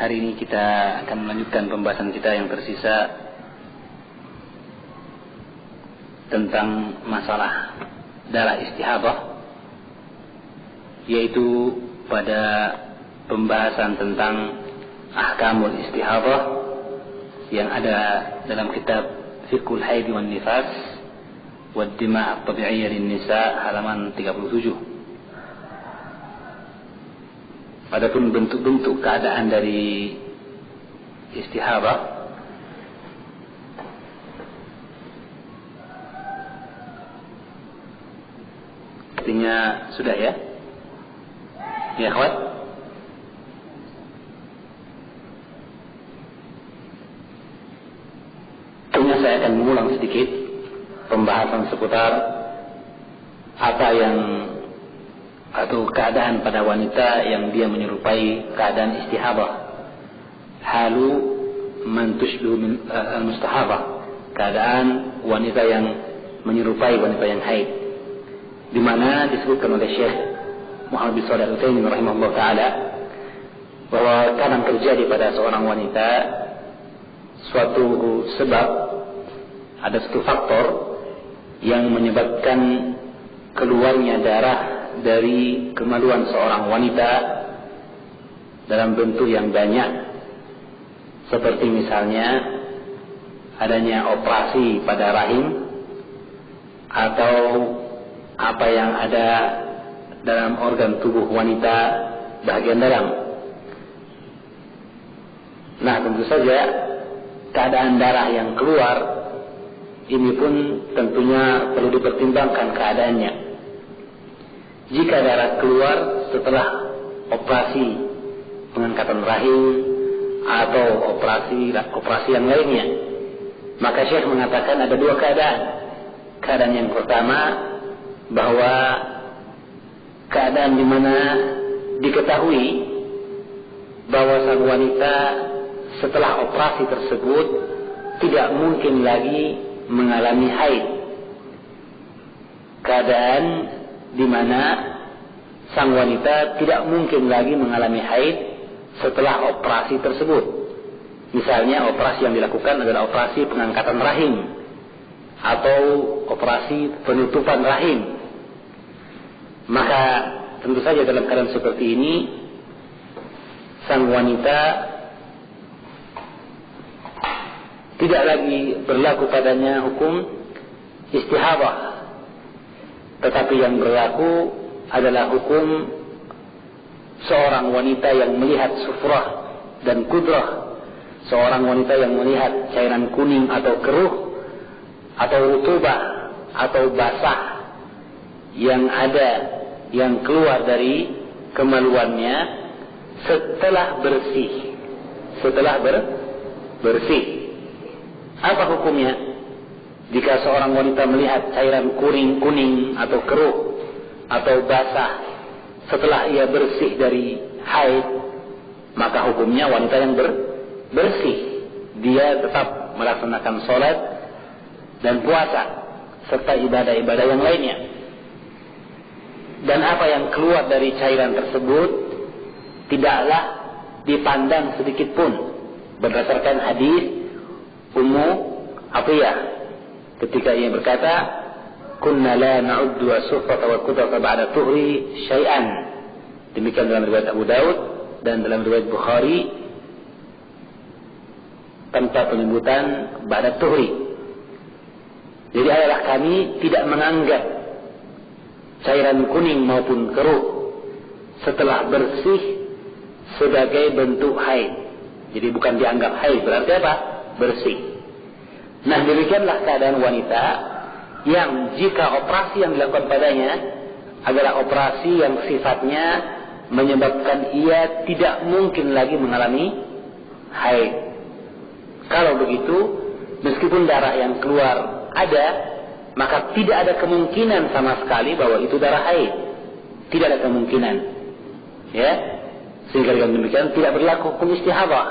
Hari ini kita akan melanjutkan pembahasan kita yang tersisa tentang masalah darah istihadah, yaitu pada pembahasan tentang ahkamul istihadah yang ada dalam kitab Fiqhul Haid wan Nifas wad Dima' at-Tabi'iyyah lin-Nisa halaman 37. Adapun bentuk-bentuk keadaan dari istihadah, artinya sudah ya? Ya, akhwat? Tentunya saya akan mengulang sedikit pembahasan seputar apa yang atau keadaan pada wanita yang dia menyerupai keadaan istihadah. Halu man tushbihu min al-mustahadah, keadaan wanita yang menyerupai wanita yang haid, di mana disebutkan oleh Syekh Muhammad bin Shalih Al-Utsaimin rahimahullah taala bahwa kadang terjadi pada seorang wanita suatu sebab, ada satu faktor yang menyebabkan keluarnya darah dari kemaluan seorang wanita dalam bentuk yang banyak, seperti misalnya adanya operasi pada rahim atau apa yang ada dalam organ tubuh wanita bagian dalam. Nah, tentu saja keadaan darah yang keluar ini pun tentunya perlu dipertimbangkan keadaannya. Jika darah keluar setelah operasi pengangkatan rahim atau operasi yang lainnya, maka Syekh mengatakan ada dua keadaan. Keadaan yang pertama, bahwa keadaan di mana diketahui bahwa sang wanita setelah operasi tersebut tidak mungkin lagi mengalami haid. Keadaan di mana sang wanita tidak mungkin lagi mengalami haid setelah operasi tersebut. Misalnya operasi yang dilakukan adalah operasi pengangkatan rahim atau operasi penutupan rahim. Maka tentu saja dalam keadaan seperti ini sang wanita tidak lagi berlaku padanya hukum istihadah, tetapi yang berlaku adalah hukum seorang wanita yang melihat sufrah dan kudrah, seorang wanita yang melihat cairan kuning atau keruh atau rutubah atau basah yang ada, yang keluar dari kemaluannya setelah bersih. Bersih. Apa hukumnya? Jika seorang wanita melihat cairan kuning atau keruh atau basah setelah ia bersih dari haid, maka hukumnya wanita yang bersih. Dia tetap melaksanakan sholat dan puasa serta ibadah-ibadah yang lainnya. Dan apa yang keluar dari cairan tersebut tidaklah dipandang sedikit pun, berdasarkan hadis Ummu Atiyah ketika ia berkata, kunna la na'uddu as-sufrata wal qudrata ba'da tuhri syai'an. Demikian dalam riwayat Abu Daud dan dalam riwayat Bukhari tanpa penyebutan ba'da tuhri. Jadi adalah kami tidak menganggap cairan kuning maupun keruh setelah bersih sebagai bentuk haid. Jadi bukan dianggap haid, berarti apa? Bersih. Nah, demikianlah keadaan wanita yang jika operasi yang dilakukan padanya adalah operasi yang sifatnya menyebabkan ia tidak mungkin lagi mengalami haid. Kalau begitu, meskipun darah yang keluar ada, maka tidak ada kemungkinan sama sekali bahwa itu darah haid. Tidak ada kemungkinan. Ya. Sehingga dengan demikian tidak berlaku hukum istihadah,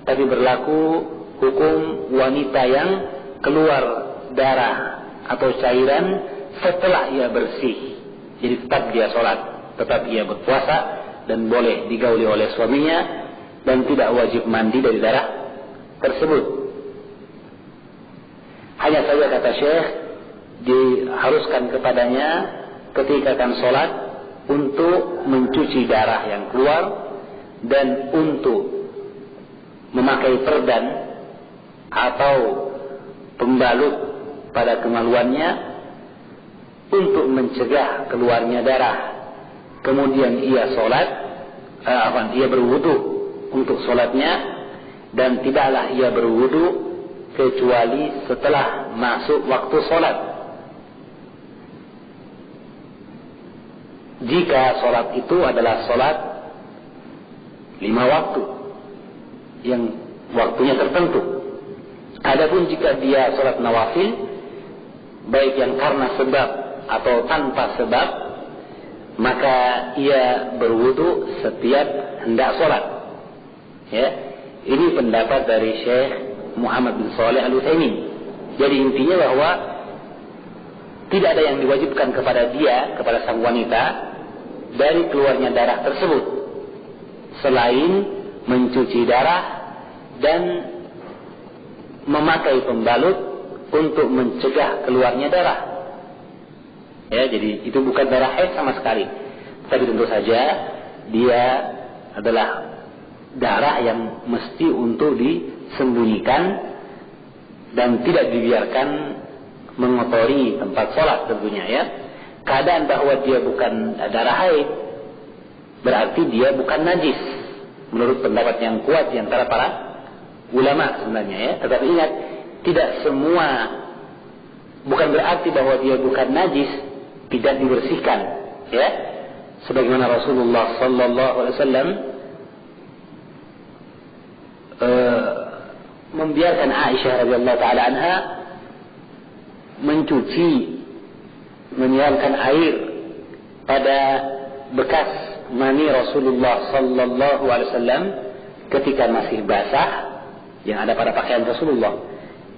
tapi berlaku hukum wanita yang keluar darah atau cairan setelah ia bersih. Jadi tetap dia sholat, tetap ia berpuasa dan boleh digauli oleh suaminya dan tidak wajib mandi dari darah tersebut. Hanya saja kata Syekh, diharuskan kepadanya ketika akan sholat untuk mencuci darah yang keluar dan untuk memakai perdan atau pembalut pada kemaluannya untuk mencegah keluarnya darah. Kemudian ia ia berwudu untuk sholatnya, dan tidaklah ia berwudu kecuali setelah masuk waktu sholat. Jika sholat itu adalah sholat 5 waktu yang waktunya tertentu. Adapun jika dia sholat nawafil, baik yang karena sebab atau tanpa sebab, maka ia berwudu setiap hendak sholat. Ya, ini pendapat dari Syekh Muhammad bin Shalih Al-Utsaimin. Jadi intinya bahwa tidak ada yang diwajibkan kepada sang wanita dari keluarnya darah tersebut selain mencuci darah dan memakai pembalut untuk mencegah keluarnya darah. Ya, jadi itu bukan darah haid sama sekali. Tapi tentu saja dia adalah darah yang mesti untuk disembunyikan dan tidak dibiarkan mengotori tempat sholat tentunya, ya. Keadaan bahwa dia bukan darah haid berarti dia bukan najis menurut pendapat yang kuat di antara para ulama sebenarnya, ya. Tetapi ingat, tidak semua, bukan berarti bahwa dia bukan najis tidak dibersihkan, ya. Sebagaimana Rasulullah sallallahu alaihi wasallam membiarkan Aisyah radhiyallahu taala anha menyiramkan air pada bekas mani Rasulullah sallallahu alaihi wasallam ketika masih basah yang ada pada pakaian Rasulullah,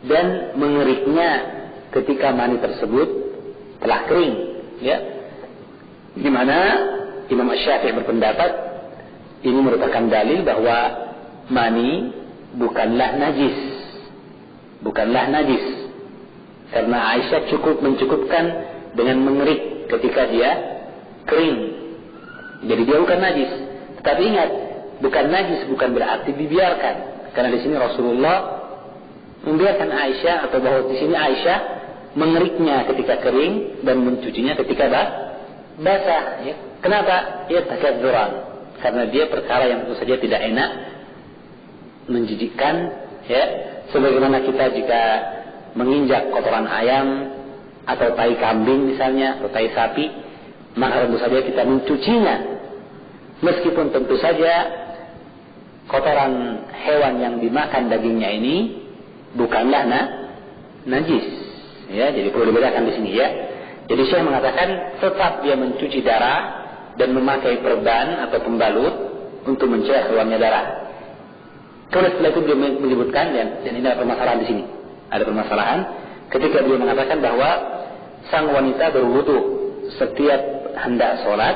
dan mengeriknya ketika mani tersebut telah kering, ya. Di mana Imam Asy-Syafi'i berpendapat ini merupakan dalil bahwa mani bukanlah najis, karena Aisyah mencukupkan dengan mengerik ketika dia kering. Jadi dia bukan najis. Tetapi ingat, bukan najis bukan berarti dibiarkan, karena di sini Rasulullah membiarkan Aisyah, atau bahwa di sini Aisyah mengeriknya ketika kering dan mencucinya ketika basah, ya. Kenapa? Ya takadzuran, karena dia perkara yang tentu saja tidak enak, menjijikkan, ya. Sebagaimana kita jika menginjak kotoran ayam atau tai kambing misalnya, atau tai sapi, maka tentu saja kita mencucinya, meskipun tentu saja kotoran hewan yang dimakan dagingnya ini bukanlah najis, ya. Jadi perlu dibedakan di sini, ya. Jadi Syekh mengatakan tetap dia mencuci darah dan memakai perban atau pembalut untuk mencegah keluarnya darah. Kemudian setelah itu dia menyebutkan, dan ini ada permasalahan di sini. Ada permasalahan ketika dia mengatakan bahwa sang wanita berwudu setiap hendak sholat,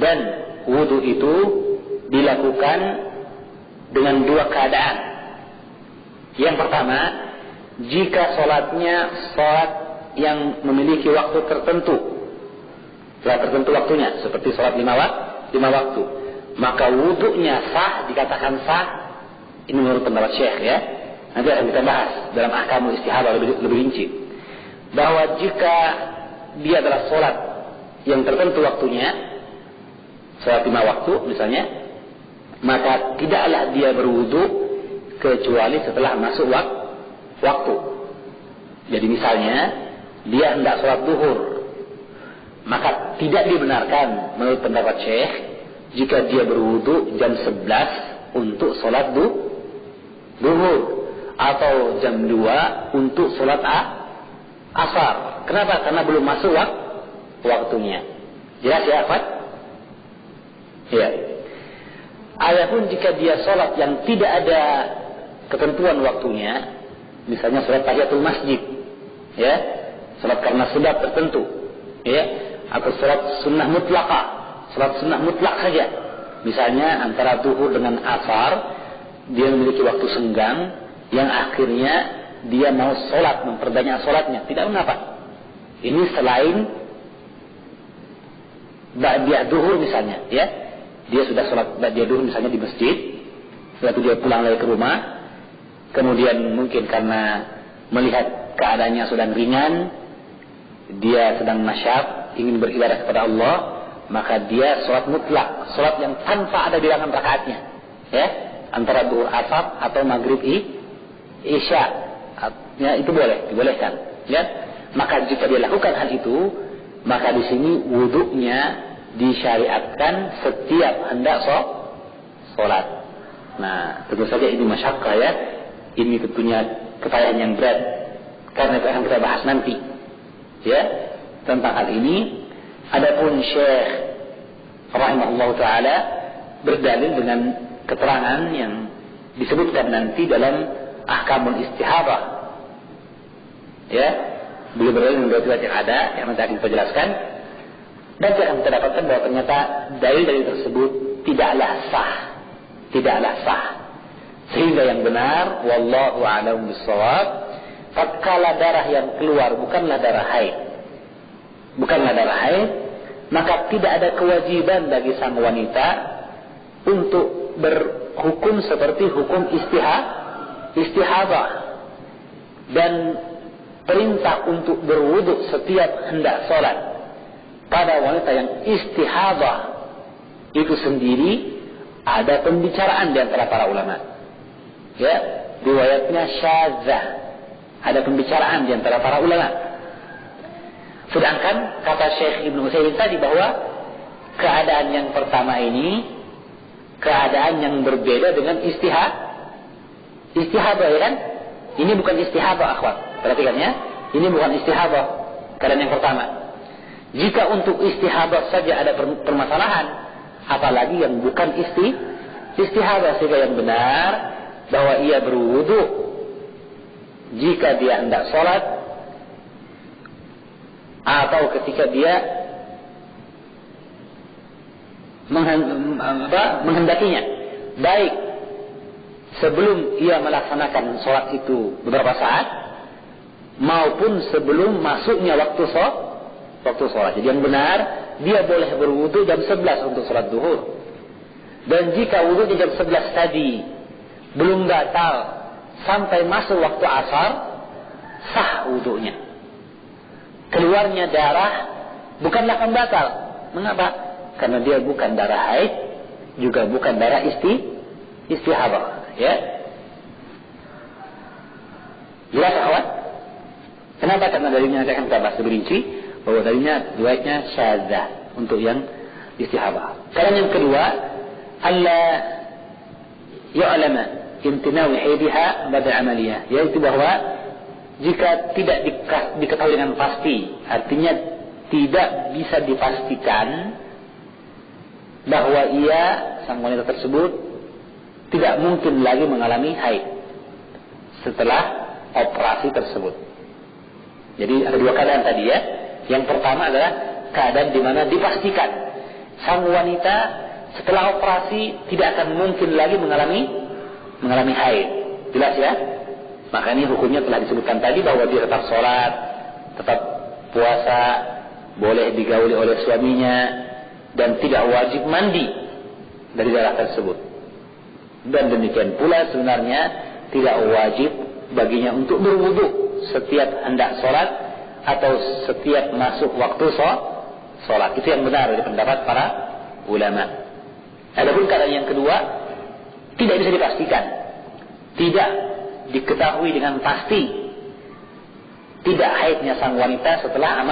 dan wudu itu dilakukan dengan 2 keadaan. Yang pertama, jika sholatnya sholat yang memiliki waktu tertentu, waktunya, seperti sholat 5 waktu, maka wudunya sah, dikatakan sah. Ini menurut pendapat Syekh, ya. Nanti akan kita bahas dalam ahkamul istihadah lebih rinci, bahwa jika dia adalah sholat yang tertentu waktunya, sholat 5 waktu misalnya, maka tidaklah dia berwudu kecuali setelah masuk waktu. Jadi misalnya dia hendak sholat duhur, maka tidak dibenarkan menurut pendapat Syekh jika dia berwudu jam 11 untuk sholat duhur, atau jam 2 untuk sholat asar. Kenapa? Karena belum masuk waktunya. Jelas, ya, Pak? Ya. Adapun jika dia sholat yang tidak ada ketentuan waktunya, misalnya sholat tahiyatul masjid, ya, sholat karena sebab tertentu, ya, atau sholat sunnah mutlaqah, sholat sunnah mutlak saja, Misalnya antara zuhur dengan asar, dia memiliki waktu senggang yang akhirnya dia mau sholat, memperbanyak sholatnya. Tidak mengapa. Ini selain ba'diyah zuhur misalnya, ya. Dia sudah sholat ba'diyah zuhur misalnya di masjid, setelah itu dia pulang lagi ke rumah, kemudian mungkin karena melihat keadaannya sedang ringan, dia sedang nasyab, ingin beribadah kepada Allah, maka dia sholat mutlak, sholat yang tanpa ada bilangan rakaatnya, ya, antara zuhur asar atau maghrib isya, ya, itu boleh, dibolehkan, ya. Maka jika dia lakukan hal itu, maka di sini wuduknya disyariatkan setiap hendak sholat. Nah, tentu saja ini masyaqqah, ya, ini tentunya kepayahan yang berat, karena itu akan kita bahas nanti, ya, tentang hal ini. Adapun Syekh rahimahullah taala berdalil dengan keterangan yang disebutkan nanti dalam ahkamul istihadah, ya, beliau berdalil dengan riwayat yang ada yang nanti akan kita jelaskan, dan akan kita dapatkan bahwa ternyata dalil-dalil tersebut tidaklah sah, sehingga yang benar wallahu a'lam bissawab, tatkala darah yang keluar bukanlah darah haid, maka tidak ada kewajiban bagi sang wanita untuk berhukum seperti hukum istihadah, dan perintah untuk berwudu setiap hendak sholat pada wanita yang istihadah itu sendiri ada pembicaraan di antara para ulama, ya, riwayatnya syadzah, ada pembicaraan di antara para ulama. Sedangkan kata Syekh Ibnu Utsaimin tadi bahwa keadaan yang pertama ini keadaan yang berbeda dengan istihadah, ya kan? Ini bukan istihadah, akhwat. Perhatikan, ya. Ini bukan istihadah, keadaan yang pertama. Jika untuk istihadah saja ada permasalahan, apalagi yang bukan istihadah, sehingga yang benar bahwa ia berwudu jika dia hendak sholat atau ketika dia menghendakinya, baik sebelum ia melaksanakan sholat itu beberapa saat maupun sebelum masuknya waktu sholat. Jadi yang benar dia boleh berwudu jam 11 untuk sholat zuhur, dan jika wudu di jam 11 tadi belum batal sampai masuk waktu asar, sah wudunya. Keluarnya darah bukanlah pembatal. Mengapa? Karena dia bukan darah haid, juga bukan darah istihadah, ya. Jelas, akhwat? Kenapa? Karena dalilnya akan kita bahas lebih rinci, bahwa dalilnya riwayatnya syadzah untuk yang istihadah. Karena yang kedua, alla yu'lama imtina'u haidiha ba'da amaliyah, yaitu bahwa jika tidak diketahui dengan pasti, artinya tidak bisa dipastikan bahwa sang wanita tersebut tidak mungkin lagi mengalami haid setelah operasi tersebut. Jadi ada dua keadaan tadi, ya. Yang pertama adalah keadaan di mana dipastikan sang wanita setelah operasi tidak akan mungkin lagi mengalami haid. Jelas, ya? Maka ini hukumnya telah disebutkan tadi bahwa dia tetap sholat, tetap puasa, boleh digauli oleh suaminya, dan tidak wajib mandi dari darah tersebut. Dan demikian pula sebenarnya tidak wajib baginya untuk berwudu setiap hendak sholat atau setiap masuk waktu sholat. Itu yang benar dari pendapat para ulama. Adapun keadaan yang kedua, tidak bisa dipastikan, tidak diketahui dengan pasti tidak haidnya sang wanita setelah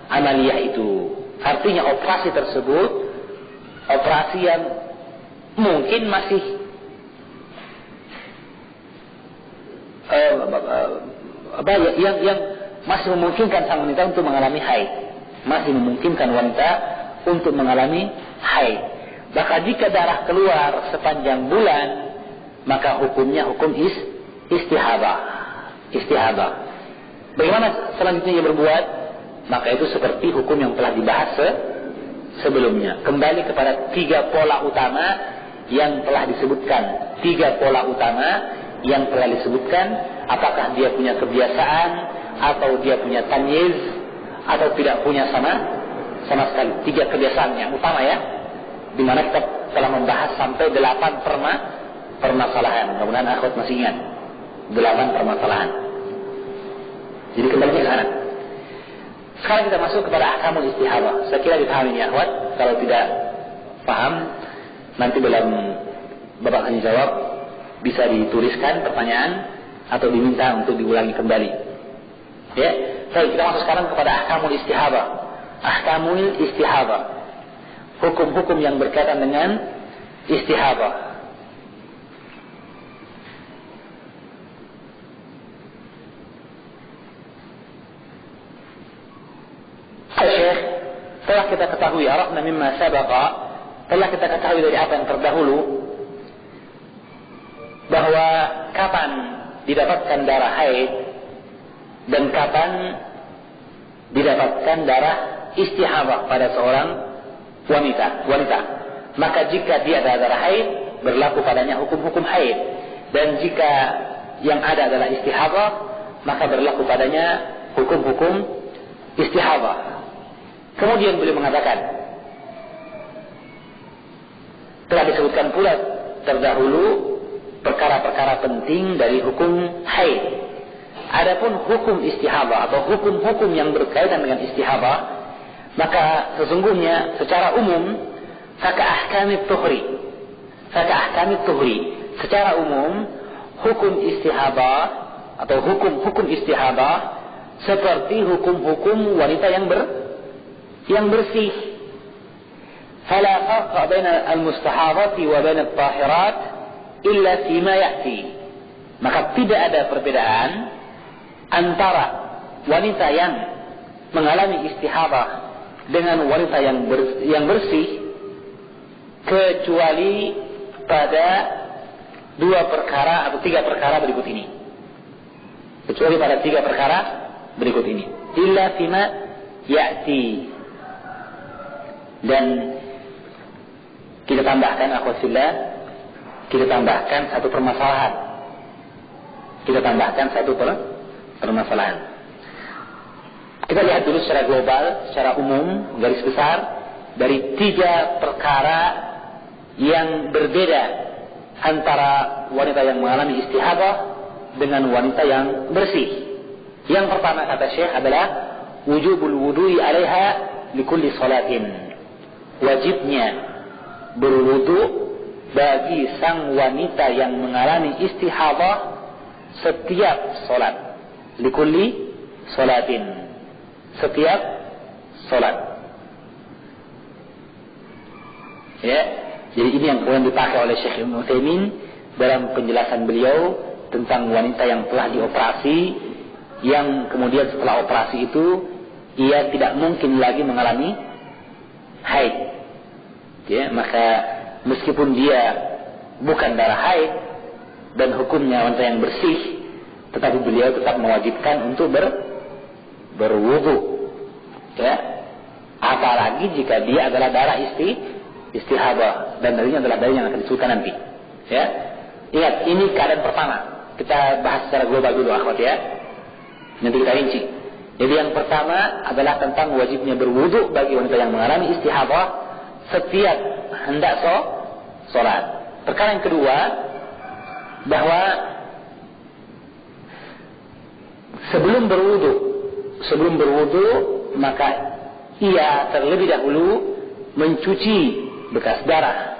amaliyah itu. Artinya operasi tersebut operasi yang mungkin masih yang masih memungkinkan sang wanita untuk mengalami haid, masih memungkinkan wanita untuk mengalami haid. Maka jika darah keluar sepanjang bulan, maka hukumnya hukum istihadah. Bagaimana selanjutnya ia berbuat? Maka itu seperti hukum yang telah dibahas sebelumnya. Kembali kepada 3 pola utama yang telah disebutkan. 3 pola utama yang telah disebutkan. Apakah dia punya kebiasaan, atau dia punya tamyiz, atau tidak punya sama sekali. 3 kebiasaan yang utama ya, di mana kita telah membahas sampai 8 permasalahan. Mudah-mudahan akhwat masih ingat 8 permasalahan. Jadi kembali ke sana. Sekarang kita masuk kepada ahkamul istihadah. Saya kira dipahami ya akhwat. Kalau tidak paham, nanti dalam babak tanya jawab bisa dituliskan pertanyaan atau diminta untuk diulangi kembali. Ya, baik, kita masuk sekarang kepada ahkamul istihadah. Ahkamul istihadah, hukum-hukum yang berkaitan dengan istihadah. Syekh, telah kita ketahui, arafna mimma sabaqa, telah kita ketahui dari apa yang terdahulu, bahwa kapan didapatkan darah haid dan kapan didapatkan darah istihadah pada seorang wanita. Maka jika dia ada darah haid, berlaku padanya hukum-hukum haid, dan jika yang ada adalah istihadah, maka berlaku padanya hukum-hukum istihadah. Kemudian beliau mengatakan, telah disebutkan pula terdahulu perkara-perkara penting dari hukum haid. Adapun hukum istihadah atau hukum-hukum yang berkaitan dengan istihadah, maka sesungguhnya secara umum ahkamit tuhri, secara umum hukum istihadah atau hukum-hukum istihadah seperti hukum-hukum wanita yang bersih. Fala farqa baina al-mustahadati wa baina at-tahirat illa fima ya'ti. Maka tidak ada perbedaan antara wanita yang mengalami istihadah dengan wanita yang bersih, kecuali pada 2 perkara atau 3 perkara berikut ini. Kecuali pada 3 perkara berikut ini. Illa fima ya'ti. Dan kita tambahkan akhwatullah, kita tambahkan satu permasalahan. Kita lihat dulu secara global, secara umum, garis besar, dari 3 perkara yang berbeda antara wanita yang mengalami istihadah dengan wanita yang bersih. Yang pertama kata Syekh adalah wujubul wudu'i 'alaiha likulli salatin. Wajibnya berwudu bagi sang wanita yang mengalami istihadah setiap solat. Likulli solatin, setiap solat. Ya, jadi ini yang kemudian dipakai oleh Syekh Ibnu Utsaimin dalam penjelasan beliau tentang wanita yang telah dioperasi, yang kemudian setelah operasi itu ia tidak mungkin lagi mengalami haid. Ya, maka meskipun dia bukan darah haid dan hukumnya wanita yang bersih, tetapi beliau tetap mewajibkan untuk berwudu. Ya, apalagi jika dia adalah darah istihadah, dan darinya adalah darah yang akan disebutkan nanti. Ya, ingat ini keadaan pertama. Kita bahas secara global dulu akhwat ya. Nanti kita rinci. Jadi yang pertama adalah tentang wajibnya berwudu bagi wanita yang mengalami istihadah setiap hendak sholat. Perkara yang kedua, bahwa sebelum berwudu maka ia terlebih dahulu mencuci bekas darah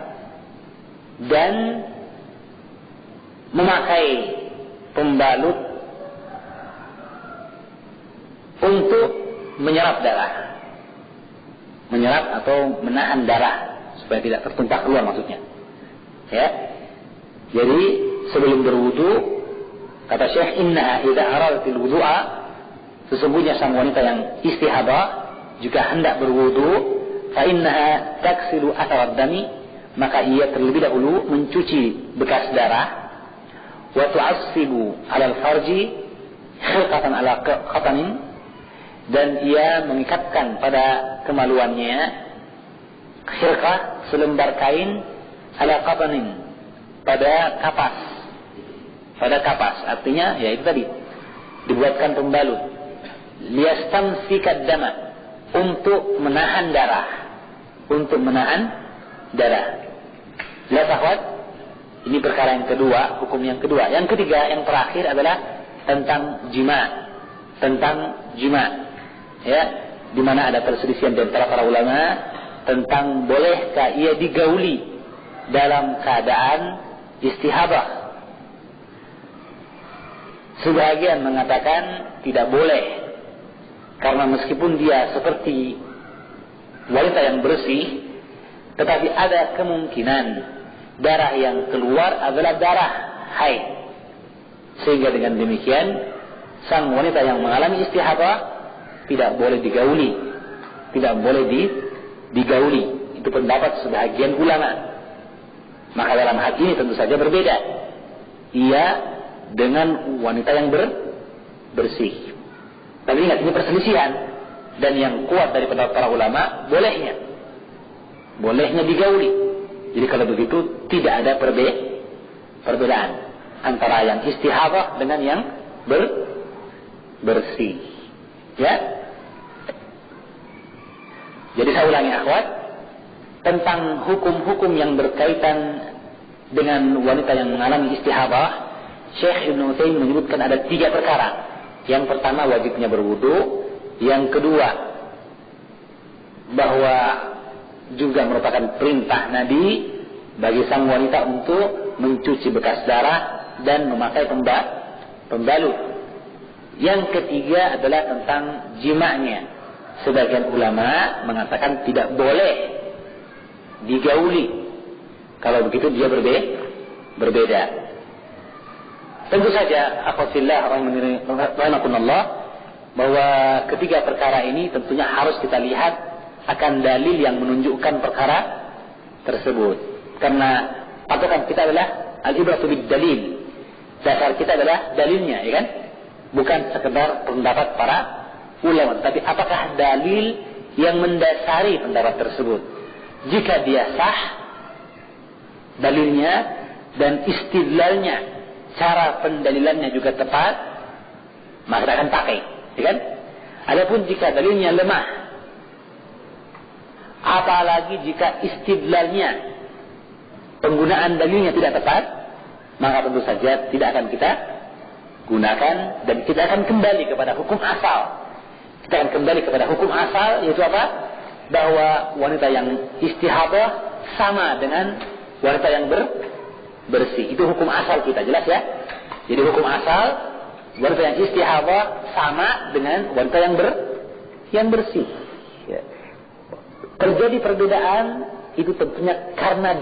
dan memakai pembalut untuk menyerap atau menahan darah supaya tidak tertumpah keluar maksudnya. Ya. Jadi sebelum berwudu, kata Syekh, innaha idza aradatil wudu'a, sesungguhnya sang wanita yang istihadah jika hendak berwudu, fa innaha taksilu athar ad-dami, maka ia terlebih dahulu mencuci bekas darah, wa tu'assibu 'alal farji khilqatan 'ala qatanin, dan ia mengikatkan pada kemaluannya khirqah, selembar kain, ala qatanin, pada kapas, artinya ya itu tadi, dibuatkan pembalut, liyastamsikad dama, untuk menahan darah. Lihat akhwat, ini perkara yang kedua, hukum yang kedua. Yang ketiga, yang terakhir adalah tentang jima. Ya, di mana ada perselisihan di antara para ulama tentang bolehkah ia digauli dalam keadaan istihabah. Sebagian mengatakan tidak boleh, karena meskipun dia seperti wanita yang bersih, tetapi ada kemungkinan darah yang keluar adalah darah haid, sehingga dengan demikian sang wanita yang mengalami istihabah tidak boleh digauli. Itu pendapat sebagian ulama. Maka dalam hal ini tentu saja berbeda ia dengan wanita yang bersih. Tapi ingat, ini perselisihan, dan yang kuat dari pendapat para ulama bolehnya digauli. Jadi kalau begitu tidak ada perbedaan antara yang istihabah dengan yang bersih. Ya. Jadi saya ulangi akhwat, tentang hukum-hukum yang berkaitan dengan wanita yang mengalami istihabah, Syekh Ibn Utsaimin menyebutkan ada 3 perkara. Yang pertama, wajibnya berwudu. Yang kedua, bahwa juga merupakan perintah Nabi bagi sang wanita untuk mencuci bekas darah dan memakai pembalut. Yang ketiga adalah tentang jima'nya. Sebagian ulama mengatakan tidak boleh digauli. Kalau begitu dia berbeda. Tentu saja, akhwatullah rahimakumullah, bahwa ketiga perkara ini tentunya harus kita lihat akan dalil yang menunjukkan perkara tersebut. Karena patokan kita adalah al-ibratu bid dalil. Dasar kita adalah dalilnya, ya kan? Bukan sekedar pendapat para ulama, tapi apakah dalil yang mendasari pendapat tersebut. Jika dia sah dalilnya dan istidlalnya, cara pendalilannya juga tepat, maka kita akan pakai, ya kan? Adapun jika dalilnya lemah, apalagi jika istidlalnya, penggunaan dalilnya tidak tepat, maka tentu saja tidak akan kita gunakan, dan kita akan kembali kepada hukum asal. Yaitu apa? Bahwa wanita yang istihabah sama dengan wanita yang bersih. Itu hukum asal kita, jelas ya? Jadi hukum asal, wanita yang istihabah sama dengan wanita yang bersih. Ya. Terjadi perbedaan itu tentunya karena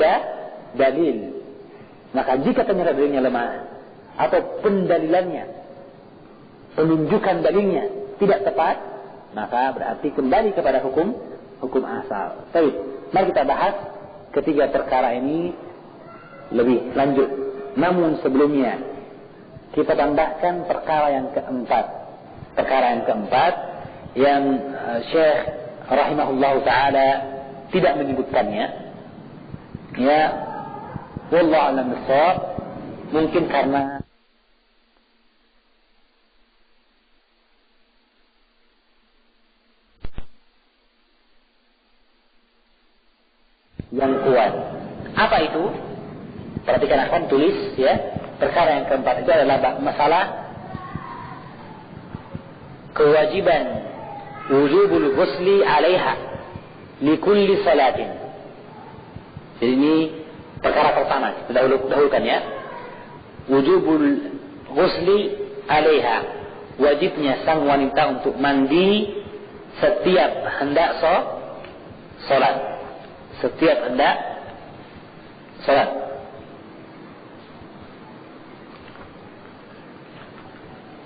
dalil. Maka jika ternyata dalilnya lemah atau pendalilannya, penunjukan dalilnya tidak tepat, maka berarti kembali kepada hukum asal. Baik, mari kita bahas ketiga perkara ini lebih lanjut. Namun sebelumnya kita tambahkan perkara yang keempat. Yang Syekh rahimahullahu taala tidak menyebutkannya. Ya, wallahu a'lam bishawab. Mungkin karena yang kuat. Apa itu? Perhatikan, akan tulis ya. Perkara yang keempat itu adalah masalah kewajiban wujubul ghusli 'alaiha li kulli salatin. Jadi ini perkara pertama, kita dahulukan ya. Wujubul ghusli 'alaiha, wajibnya sang wanita untuk mandi setiap hendak salat.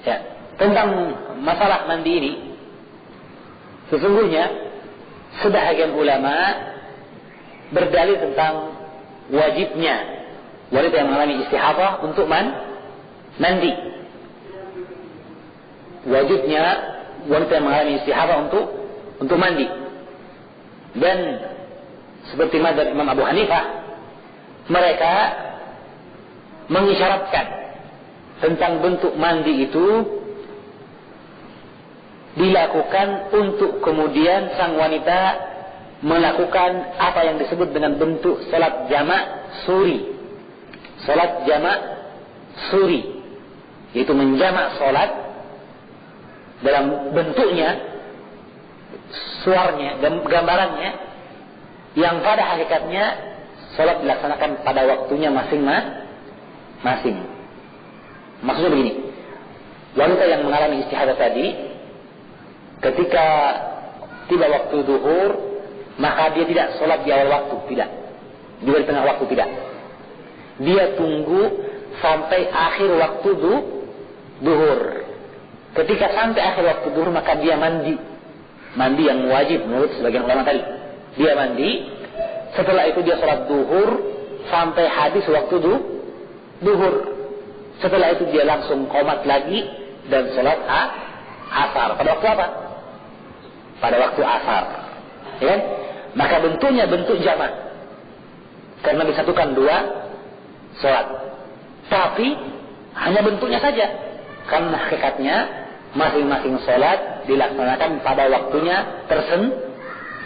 Ya, tentang masalah mandi ini, sesungguhnya sebahagian ulama berdalil tentang wajibnya wanita yang mengalami istihabah untuk mandi. Wajibnya wanita yang mengalami istihabah untuk mandi. Dan seperti mazhab Imam Abu Hanifah, mereka mengisyaratkan tentang bentuk mandi itu dilakukan untuk kemudian sang wanita melakukan apa yang disebut dengan bentuk salat jamak suri. Salat jamak suri, yaitu menjamak salat dalam bentuknya, suaranya, gambarannya, yang pada hakikatnya salat dilaksanakan pada waktunya masing-masing. Maksudnya begini, wanita yang mengalami istihadah tadi, ketika tiba waktu zuhur, maka dia tidak salat di awal waktu, tidak. Juga di tengah waktu, tidak. Dia tunggu sampai akhir waktu zuhur. Ketika sampai akhir waktu zuhur, maka dia mandi. Mandi yang wajib menurut sebagian ulama tadi. Dia mandi, setelah itu dia salat zuhur sampai habis waktu zuhur. Setelah itu dia langsung qomat lagi dan salat asar. Pada waktu apa? Pada waktu asar. Ya kan? Maka bentuknya bentuk jamak, karena disatukan dua salat. Tapi hanya bentuknya saja, karena hakikatnya masing-masing salat dilaksanakan pada waktunya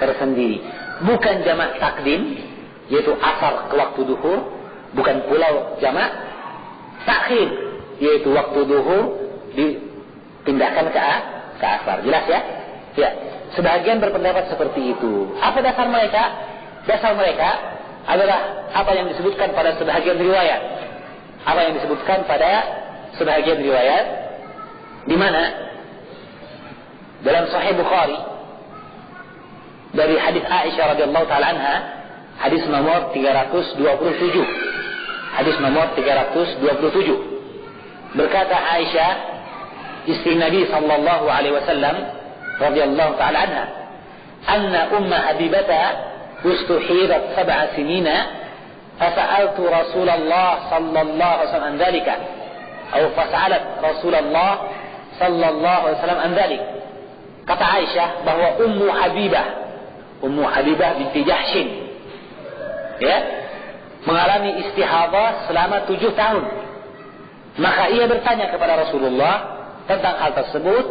tersendiri. Bukan jamak takdim, yaitu asar ke waktu zuhur, bukan pula jamak takhir, yaitu waktu zuhur dipindahkan ke asar. Jelas ya? Ya. Sebagian berpendapat seperti itu. Apa dasar mereka? Dasar mereka adalah apa yang disebutkan pada sebagian riwayat. Apa yang disebutkan pada sebagian riwayat, di mana dalam Sahih Bukhari dari hadis Aisyah radhiyallahu taala anha, hadis nomor 327. Hadis nomor 327. Berkata Aisyah, istri Nabi sallallahu alaihi wasallam radhiyallahu taala anha, anna umma Habibata ustuhirat 7 sinina فسألت رسول الله صلى الله عليه وسلم عن ذلك أو فسألت رسول الله صلى الله عليه وسلم عن ذلك. Kata Aisyah bahwa Ummu Habibah binti Jahshin, ya, mengalami istihadah selama 7 tahun. Maka ia bertanya kepada Rasulullah tentang hal tersebut.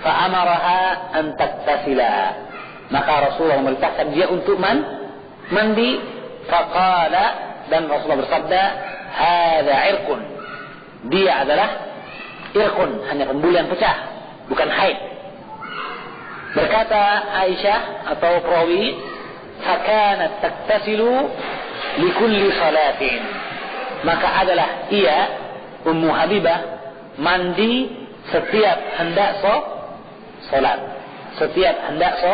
Fa'amaraha an taktasila. Maka Rasulullah memerintahkan dia untuk mandi. Faqala, dan Rasulullah bersabda, hadza irqun. Dia adalah irqun, hanya pembuluh yang pecah, bukan haid. Berkata Aisyah atau perawi, fakanat taktasilu likulli salatin. Maka adalah ia, Ummu Habibah, mandi setiap hendak solat. Setiap hendak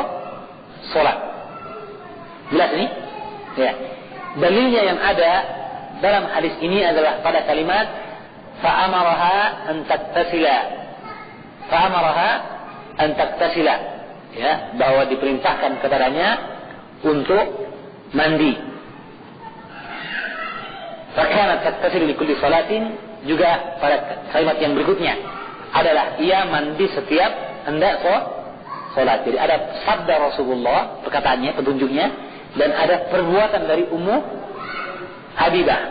solat. Jelas ini? Ya. Dalilnya yang ada dalam hadis ini adalah pada kalimat fa'amaraha an taktasila. Fa'amaraha an taktasila. Ya, bahwa diperintahkan kepadanya untuk mandi. Fakanat taktasilu likulli salatin, juga pada kalimat yang berikutnya adalah ia mandi setiap hendak solat. Jadi ada sabda Rasulullah, perkataannya, petunjuknya, dan ada perbuatan dari Ummu Habibah.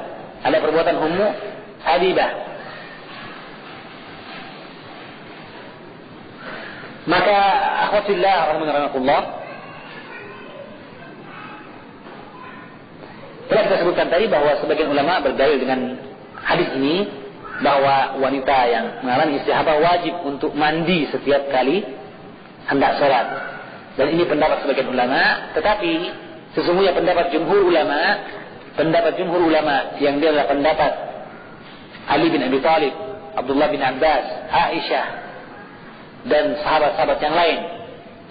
Ada perbuatan Ummu Habibah. Maka akhwatillah rahimahullah, telah kita sebutkan tadi bahwa sebagian ulama berdalil dengan hadis ini bahwa wanita yang mengalami istihadah wajib untuk mandi setiap kali hendak sholat. Dan ini pendapat sebagian ulama, tetapi sesungguhnya pendapat jumhur ulama yang dia adalah pendapat Ali bin Abi Thalib, Abdullah bin Abbas, Aisyah, dan sahabat-sahabat yang lain,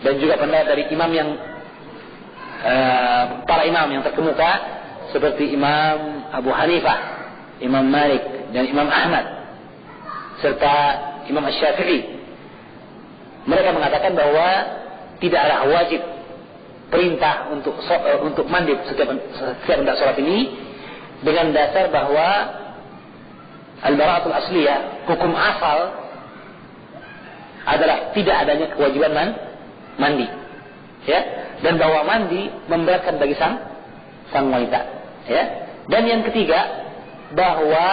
dan juga pendapat dari imam yang para imam yang terkemuka seperti Imam Abu Hanifah, Imam Malik, dan Imam Ahmad, serta Imam Asy-Syafi'i. Mereka mengatakan bahwa tidaklah wajib perintah untuk mandi setiap hendak sholat ini, dengan dasar bahwa al-bara'atul asliyah, hukum asal adalah tidak adanya kewajiban mandi, ya, dan bahwa mandi memberatkan bagi sang sang wanita. Ya. Dan yang ketiga, bahwa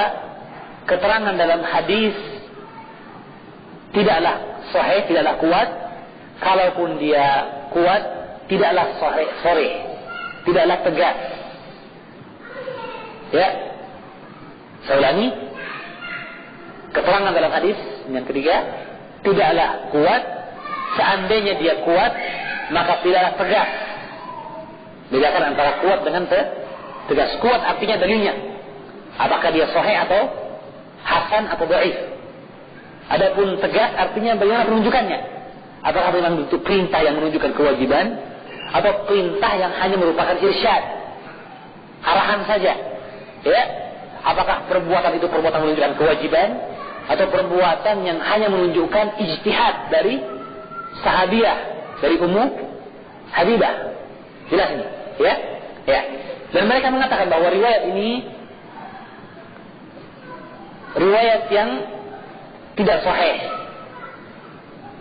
keterangan dalam hadis tidaklah sahih, tidaklah kuat. Kalaupun dia kuat, tidaklah sahih, tidaklah tegas. Ya. Saya ulangi. Keterangan dalam hadis yang ketiga, tidaklah kuat. Seandainya dia kuat, maka tidaklah tegas. Bedakan antara kuat dengan tegas. Kuat artinya dalilnya. Apakah dia sahih atau hasan atau dhaif. Adapun tegas artinya bagaimana penunjukannya. Apakah memang itu perintah yang menunjukkan kewajiban, atau perintah yang hanya merupakan irsyad, arahan saja. Ya. Apakah perbuatan itu perbuatan menunjukkan kewajiban, atau perbuatan yang hanya menunjukkan ijtihad dari sahabiah, dari Ummu Habibah. Jelas ini, ya? Ya. Dan mereka mengatakan bahwa riwayat ini riwayat yang tidak sahih.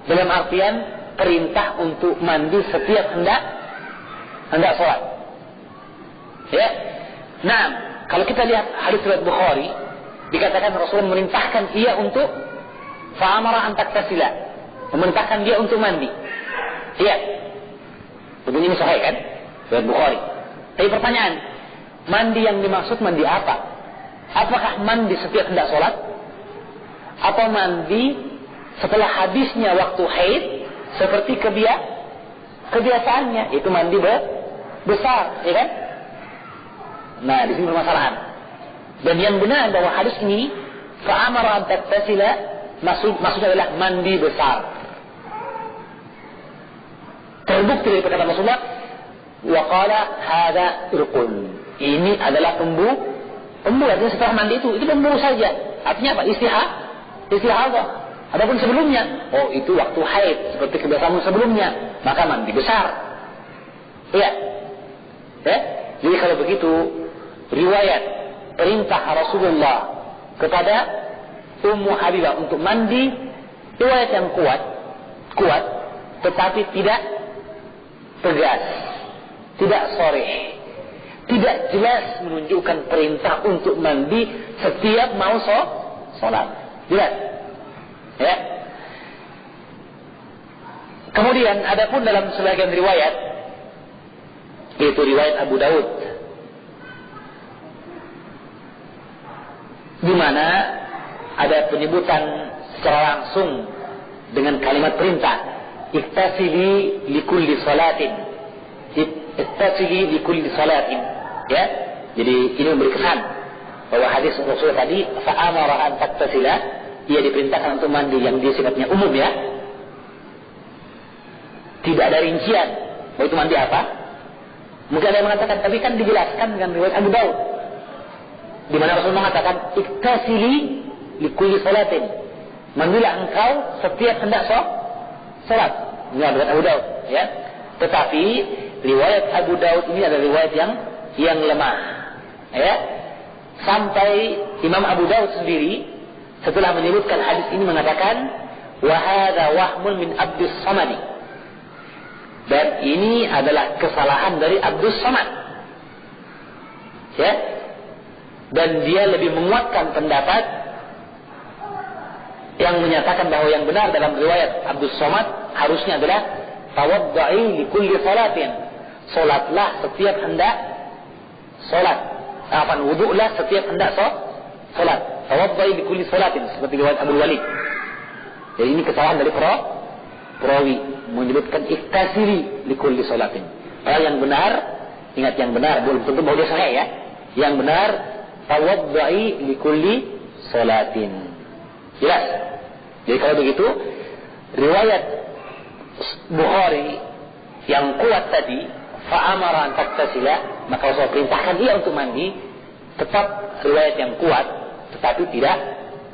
Dalam artian perintah untuk mandi setiap hendak sholat. Ya. Nah, kalau kita lihat hadis riwayat Bukhari, dikatakan Rasulullah memerintahkan ia untuk fa'amara an taktasila, memerintahkan dia untuk mandi. Iya. Begini ini sahih kan? Riwayat Bukhari. Tapi pertanyaan, mandi yang dimaksud mandi apa? Apakah mandi setiap hendak sholat? Atau mandi setelah habisnya waktu haid, seperti kebiasaannya, itu mandi besar, ya kan? Nah, di sini permasalahan. Dan yang benar bahwa hadis ini fa'amara an taktasila, maksudnya adalah mandi besar. Terbukti dari perkataan Rasulullah, wa qala hadza irqun. Ini adalah pembuh artinya setelah mandi itu pembuh saja. Artinya apa? Istihadah. Adapun sebelumnya, itu waktu haid seperti kebiasaan sebelumnya, maka mandi besar. Iya. Ya. Jadi kalau begitu, riwayat perintah Rasulullah kepada Ummu Habibah untuk mandi, riwayat yang kuat, tetapi tidak tegas, tidak sharih, tidak jelas menunjukkan perintah untuk mandi setiap mau sholat. Jelas. Ya. Kemudian adapun dalam sebagian riwayat, yaitu riwayat Abu Daud, di mana ada penyebutan secara langsung dengan kalimat perintah, iktasili likulli salatin, iktasili likulli salatin. Ya, jadi ini memberi kesan bahwa hadis Rasul tadi fa'amara an taktasila, ia diperintahkan untuk mandi yang dia sifatnya umum, ya. Tidak ada rincian bahwa itu mandi apa. Mungkin ada yang mengatakan, tapi kan dijelaskan dengan riwayat Abu Daud, di mana Rasul mengatakan iktasili likulli salatin, mandilah engkau setiap hendak sholat. Ini riwayat Abu Daud, ya. Tetapi riwayat Abu Daud ini adalah riwayat yang lemah, ya. Sampai Imam Abu Daud sendiri setelah menyebutkan hadis ini mengatakan, wa hadza wahmun min Abdus Samad. Dan ini adalah kesalahan dari Abdus Samad. Ya. Dan dia lebih menguatkan pendapat yang menyatakan bahwa yang benar dalam riwayat Abdus Samad harusnya adalah tawadda'i likulli salatin. Salatlah setiap hendak salat. Wudu'lah setiap hendak salat. Tawadda'i likulli salatin, seperti riwayat Abu Walid. Jadi ini kesalahan dari perawi menyebutkan iktasili likulli salatin. Yang benar, ingat yang benar, belum tentu bahwa dia sahih, ya. Yang benar tawadda'i likulli salatin. Jelas. Jadi kalau begitu, riwayat Bukhari yang kuat tadi, fa'amara an taktasila, maka Rasul perintahkan dia untuk mandi, tetap riwayat yang kuat, tetapi tidak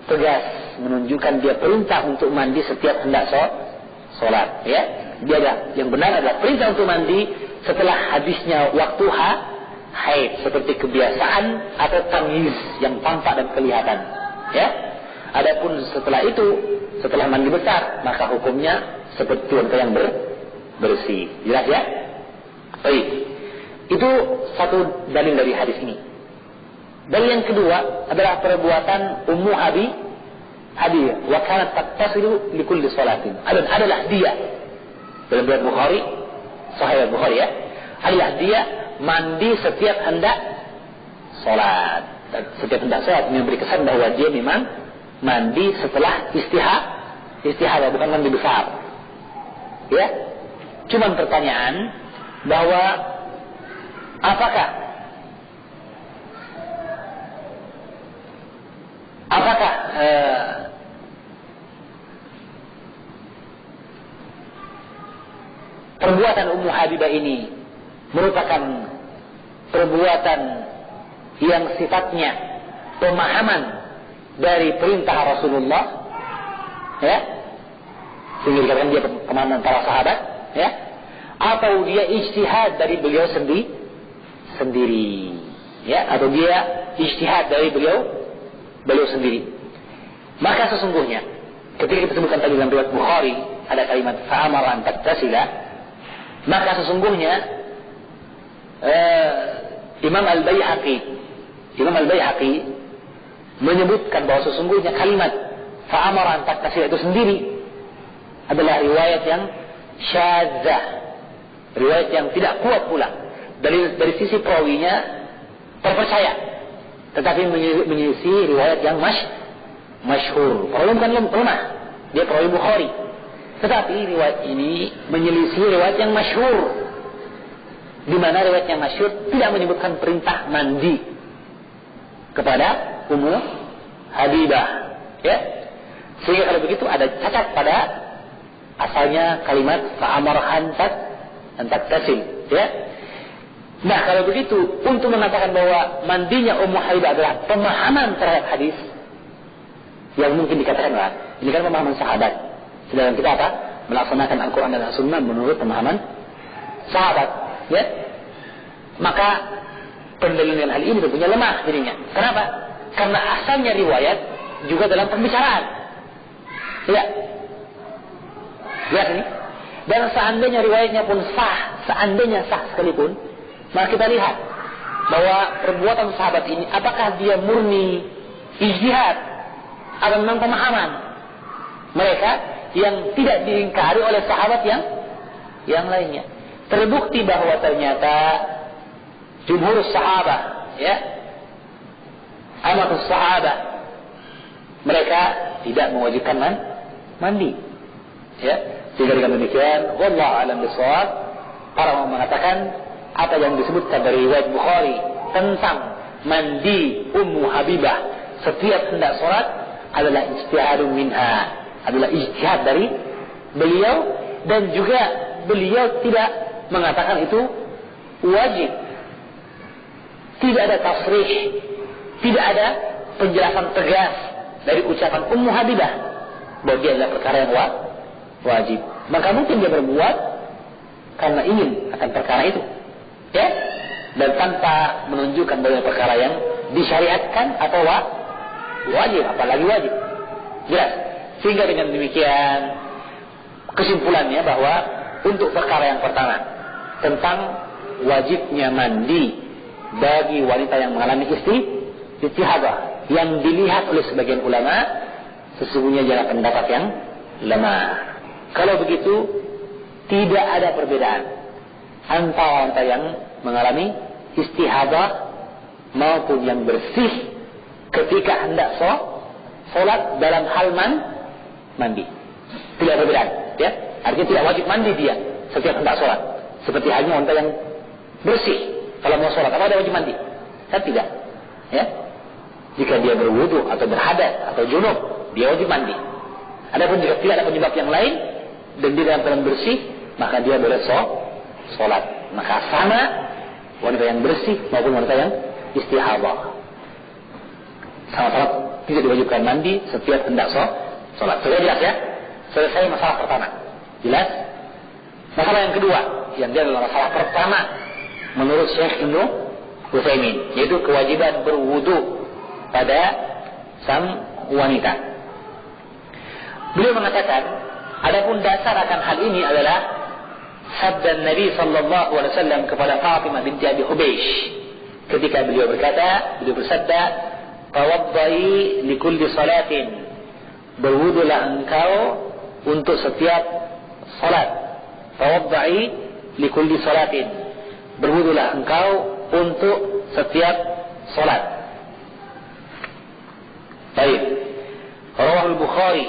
tegas menunjukkan dia perintah untuk mandi setiap hendak sholat. Ya, dia yang benar adalah perintah untuk mandi setelah habisnya waktu haid, seperti kebiasaan atau tamyiz yang tampak dan kelihatan. Ya, adapun setelah itu, setelah mandi besar, maka hukumnya seperti wanita yang bersih. Jelas, ya? Baik. Itu satu dalil dari hadis ini. Dalil yang kedua adalah perbuatan Ummu Habibah. Wa kanat tattasilu li kulli salatin. Adalah dia dalam riwayat Bukhari, Sahih Bukhari ya. Adalah dia mandi setiap hendak salat. Setiap hendak salat memberi kesan bahwa dia memang mandi setelah istihadah, bukan mandi besar. Ya. Cuman pertanyaan bahwa apakah perbuatan Ummu Habibah ini merupakan perbuatan yang sifatnya pemahaman dari perintah Rasulullah, ya, sehingga dikatakan dia pemahaman para sahabat, ya, atau dia ijtihad dari beliau sendiri, ya, atau dia ijtihad dari beliau sendiri. Maka sesungguhnya ketika kita sebutkan tadi dalam riwayat Bukhari ada kalimat fa'amara an tattasila, maka sesungguhnya Imam Al-Baihaqi menyebutkan bahwa sesungguhnya kalimat fa'amara an tattasila itu sendiri adalah riwayat yang syadzah, riwayat yang tidak kuat pula. Dari sisi perawinya terpercaya, tetapi menyelisih riwayat yang masyhur. Perawi bukan lemah, dia perawi Bukhari. Tetapi riwayat ini menyelisih riwayat yang masyhur, di mana riwayat yang masyhur tidak menyebutkan perintah mandi kepada Ummu Habibah, ya. Sehingga kalau begitu ada cacat pada asalnya kalimat fa'amarahan tattasil, ya. Nah, kalau begitu untuk mengatakan bahwa mandinya Ummu Habibah adalah pemahaman terhadap hadis, yang mungkin dikatakanlah ini kan pemahaman sahabat, sedangkan kita apa? Melaksanakan Al-Quran dan As-Sunnah menurut pemahaman sahabat, ya. Maka pendalilan hal ini tentunya lemah jadinya. Kenapa? Karena asalnya riwayat juga dalam pembicaraan, ya. Lihat ini. Dan seandainya riwayatnya pun sah, seandainya sah sekalipun, maka kita lihat bahwa perbuatan sahabat ini apakah dia murni ijtihad atau memang pemahaman mereka yang tidak diingkari oleh sahabat yang lainnya. Terbukti bahwa ternyata jumhur sahabat, ya, amatus sahabat, mereka tidak mewajibkan mandi, ya. Sehingga dengan demikian, wallahu a'lam bishawab, orang mengatakan apa yang disebutkan dari riwayat Bukhari tentang mandi Ummu Habibah setiap hendak sholat adalah ijtihadun minha, adalah ijtihad dari beliau, dan juga beliau tidak mengatakan itu wajib. Tidak ada tasrih, tidak ada penjelasan tegas dari ucapan Ummu Habibah bahwa dia adalah perkara yang wajib. Maka mungkin dia berbuat karena ingin akan perkara itu, ya, dan tanpa menunjukkan bahwa perkara yang disyariatkan atau wajib, apalagi wajib, jelas. Sehingga dengan demikian kesimpulannya bahwa untuk perkara yang pertama tentang wajibnya mandi bagi wanita yang mengalami istihadah, yang dilihat oleh sebagian ulama sesungguhnya adalah pendapat yang lemah. Kalau begitu tidak ada perbedaan antara wanita yang mengalami istihadah maupun yang bersih ketika hendak sholat dalam hal mandi. Tidak ada perbedaan, ya. Artinya tidak wajib mandi dia setiap hendak sholat, seperti halnya wanita yang bersih kalau mau sholat. Apa ada wajib mandi? Kan tidak, ya. Jika dia berwudu atau berhadas atau junub, dia wajib mandi. Adapun jika tidak ada penyebab yang lain dan dia dalam keadaan bersih, maka dia boleh sholat. Maka sama wanita yang bersih maupun wanita yang istihadah, sama-sama tidak diwajibkan mandi setiap hendak sholat. Sudah jelas, ya? Selesai masalah pertama. Jelas? Masalah yang kedua, yang dia adalah masalah pertama menurut Syekh Ibnu Utsaimin, yaitu kewajiban berwudu pada sang wanita. Beliau mengatakan, adapun dasar akan hal ini adalah sabda Nabi sallallahu alaihi wasallam kepada Fatimah binti Abi Hubeish ketika beliau bersabda, "Tawaddai li kulli salatin." Berwudulah engkau untuk setiap salat. Tawaddai li kulli salatin. Berwudulah engkau untuk setiap salat. Baik. Rawahul Bukhari.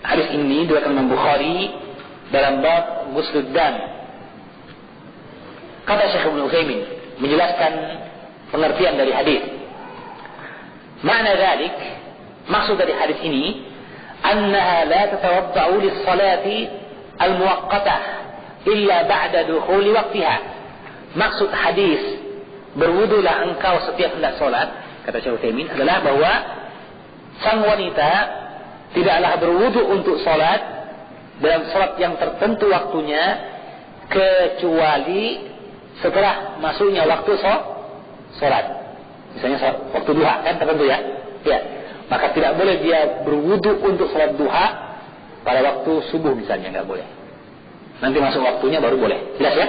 Hadis ini diriwayatkan Imam Bukhari dalam bab Ghuslud Dam. Kata Syekh Ibnu Utsaimin menjelaskan pengertian dari hadis. Makna dzalik, maksud dari hadis ini, annaha la tatawadda'u lis-salati al-muwaqqatah illa ba'da dukhuli waqtiha. Maksud hadis berwudulah engkau setiap hendak salat, kata Syekh Utsaimin, adalah bahwa sang wanita tidaklah berwudu untuk salat dalam salat yang tertentu waktunya kecuali setelah masuknya waktu salat. Misalnya waktu duha kan tertentu ya. Ya. Maka tidak boleh dia berwudu untuk salat duha pada waktu subuh misalnya, enggak boleh. Nanti masuk waktunya baru boleh. Jelas ya?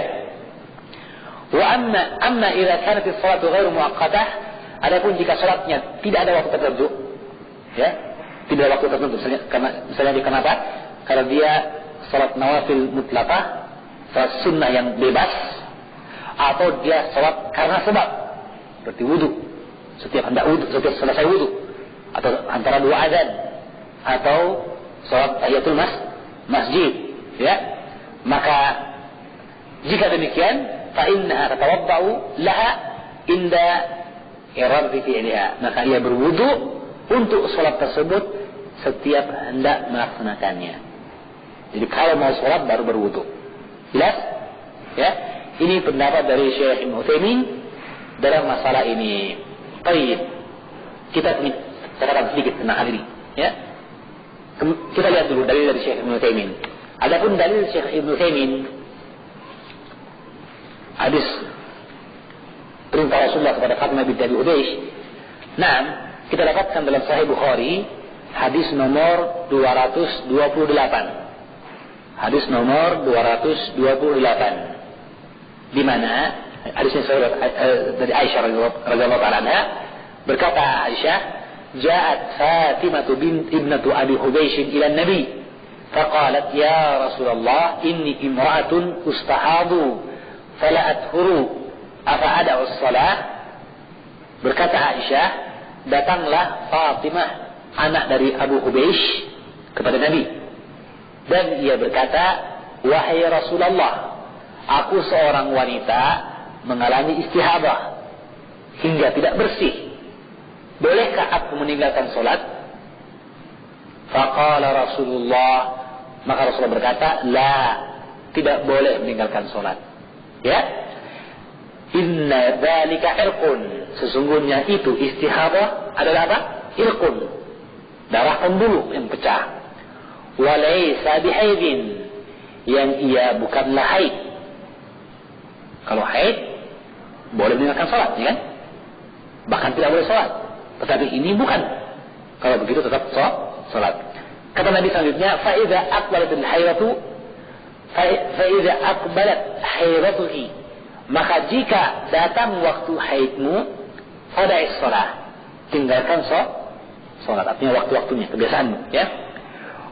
Wa amma idza kanat as-salatu ghairu muwaqqatah, adapun jika salatnya tidak ada waktu tertentu, ya, tidak ada waktu tertentu, misalnya dia kenapa? Karena dia salat nawafil mutlaqah, salat sunnah yang bebas, atau dia salat karena sebab, seperti wudu, setiap selesai wudu, atau antara dua azan, atau salat tahiyatul masjid, ya. Maka jika demikian, fa innaha tatawadda'u laha inda iradi fi'liha, maka ia berwudu untuk salat tersebut setiap hendak melaksanakannya. Jadi kalau mau salat baru berwudu. Jelas? Ya. Ini pendapat dari Syekh Ibnu Utsaimin dalam masalah ini. Baik. Kita punya catatan sedikit tentang hal ini, ya. Kita lihat dulu dalil dari Syekh Ibnu Utsaimin. Adapun dalil Syekh Ibnu Utsaimin, hadis perintah Rasulullah kepada Fatimah binti Abi Hubeish. Nah, kita dapatkan dalam Sahih Bukhari hadis nomor 228. Hadis nomor 228. Di mana hadisnya dari Aisyah radhiyallahu anha, berkata Aisyah, "Ja'at Fatimah ibnatu Abi Hubeish ila Nabi, faqalat ya Rasulullah, inni imra'atun ustahadu fala adhuru afa ada'u as-salah." Berkata Aisyah, datanglah Fatimah anak dari Abu Hubeish kepada Nabi, dan ia berkata, "Wahai Rasulullah, aku seorang wanita mengalami istihadah hingga tidak bersih. Bolehkah aku meninggalkan salat?" Faqala Rasulullah, maka Rasulullah berkata, "La, tidak boleh meninggalkan salat." Ya. Inna dzalika irqun, sesungguhnya itu istihadah adalah apa? Irqun, darah pembuluh yang pecah. Walaysa bihaidin, yang ia bukanlah haid. Kalau haid boleh meninggalkan salat, ya kan? Bahkan tidak boleh salat. Tetapi ini bukan. Kalau begitu tetap salat. Kata Nabi selanjutnya, fa idza aqbalatil haidatu fa idza aqbalat haidatuhi, maka jika datang waktu haidmu, fada'is salat, tinggalkan salat. Artinya waktu-waktunya, kebiasaanmu, ya.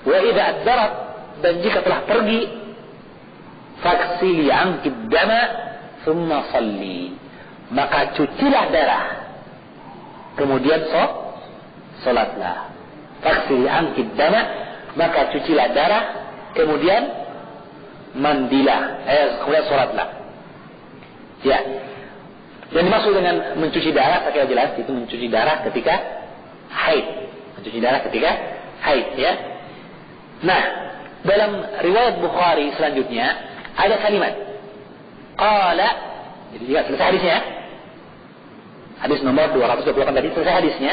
Wa idza adbarat, dan jika telah pergi, faghsili anki dama thumma salli, maka cucilah darah, kemudian salatlah. Faghsili anki dama, maka cucilah darah, kemudian mandilah, kemudian salatlah. Ya. Yang dimaksud dengan mencuci darah, saya kira jelas, itu mencuci darah ketika haid. Mencuci darah ketika haid, ya. Nah, dalam riwayat Bukhari selanjutnya ada kalimat qala, jadi juga selesai hadisnya. Hadis nomor 228 tadi selesai hadisnya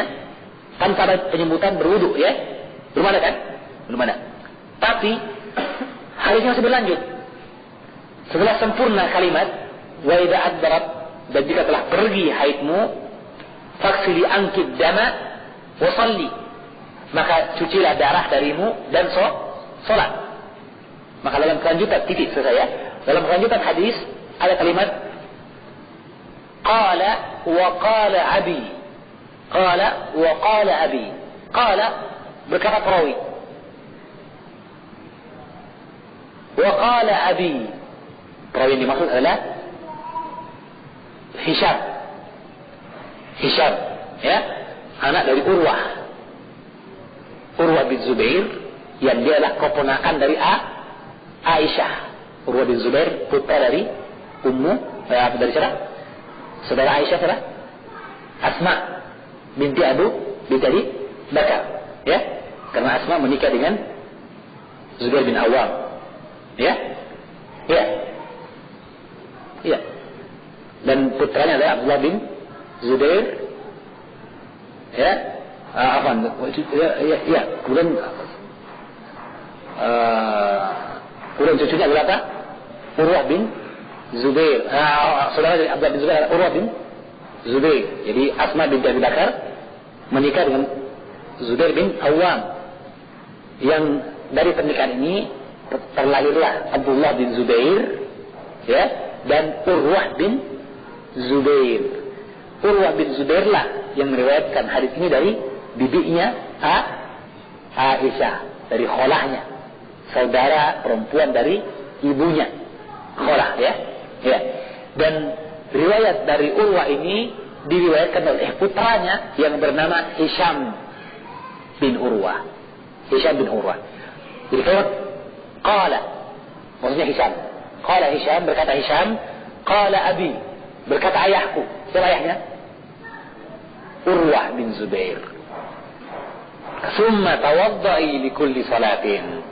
tanpa ada penyebutan berwudu, ya. Belum ada kan? Belum ada. Tapi hadisnya masih berlanjut. Setelah sempurna kalimat wa idza adbarat, dan jika telah pergi haidmu, faghsili anki dama wa salli, maka cucilah darah darimu dan salat. Maka dalam kelanjutan titik selesai, ya. dalam kelanjutan hadis ada kalimat qala wa qala abi. Qala wa qala abi. Qala berkata perawi. Wa qala abi. Perawi yang dimaksud adalah Hisham. Hisham, ya, anak dari Urwah. Urwah bin Zubair yang dia adalah keponakan dari Aisyah. Urwah bin Zubair putra dari dari siapa? Saudara Aisyah siapa? Asma binti Abu Bakar, ya. Karena Asma menikah dengan Zubair bin Awam, ya. Ya. Ya. Dan putranya adalah Abdullah bin Zubair, ya. Ya. Kemudian cucunya adalah apa? Urwah bin Zubair. Saudara dari Abdullah bin Zubair adalah Urwah bin Zubair. Jadi Asma binti Abu Bakar menikah dengan Zubair bin Awam. Yang dari pernikahan ini terlahirlah Abdullah bin Zubair, ya, dan Urwah bin Zubair. Urwah bin Zubair lah yang meriwayatkan hadis ini dari bibinya Aisyah, dari kholahnya, saudara perempuan dari ibunya, kholah, ya. Ya. Dan riwayat dari Urwah ini diriwayatkan oleh putranya yang bernama Hisham bin Urwah. Hisham bin Urwah. Jadi kalau qala, maksudnya Hisham. Qala Hisham, berkata Hisham, qala abi, berkata ayahku. Siapa ayahnya? Urwah bin Zubair. Summa tawaddai likulli salatin.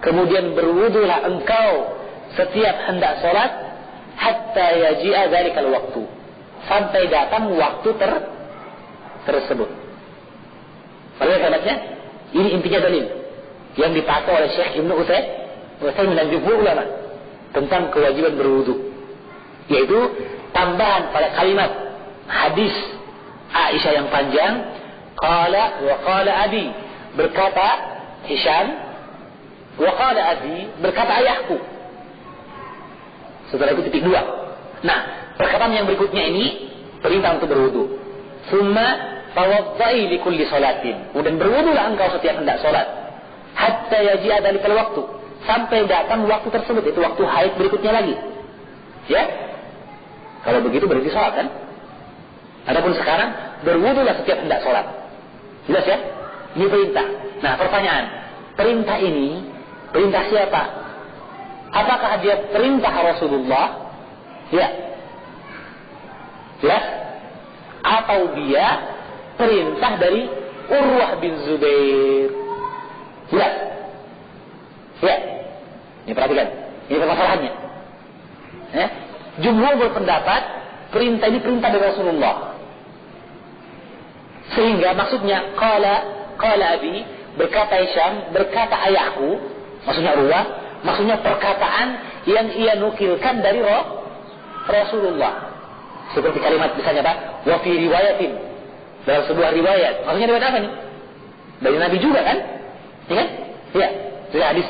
Kemudian berwudulah engkau setiap hendak solat, hatta yaji'a dzalikal waktu, sampai datang waktu tersebut. Oleh karenanya, ini intinya dalil yang dipakai oleh Syekh Ibnu Utsaimin dan jumhur ulama tentang kewajiban berwudu, yaitu tambahan pada kalimat hadis Aisyah yang panjang, qala wa qala abi, berkata Hisham, wa qala abi, berkata ayahku. Setelah itu titik 2. Nah, perkataan yang berikutnya ini perintah untuk berwudu. Summa tawaddai li kulli salatin. Kemudian berwudulah engkau setiap hendak salat. Hatta yaji'a dzalikal waktu, sampai datang waktu tersebut, itu waktu haid berikutnya lagi. Ya? Kalau begitu berarti salat kan? Adapun sekarang berwudulah setiap hendak salat. Jelas ya? Ini perintah. Nah, pertanyaan, perintah ini perintah siapa? Apakah dia perintah Rasulullah? Ya. Jelas? Atau dia perintah dari Urwah bin Zubair? Jelas? Ya. Ini perhatikan. Ini permasalahannya. Ya. Jumhur berpendapat perintah ini perintah dari Rasulullah. Sehingga maksudnya qala abi, berkata Hisham, berkata ayahku, maksudnya Urwah, maksudnya perkataan yang ia nukilkan dari Rasulullah. Seperti kalimat misalnya apa? Wa fi riwayatin, dalam sebuah riwayat. Maksudnya riwayat apa nih? Dari Nabi juga kan? Ya kan? Ya. Jadi hadis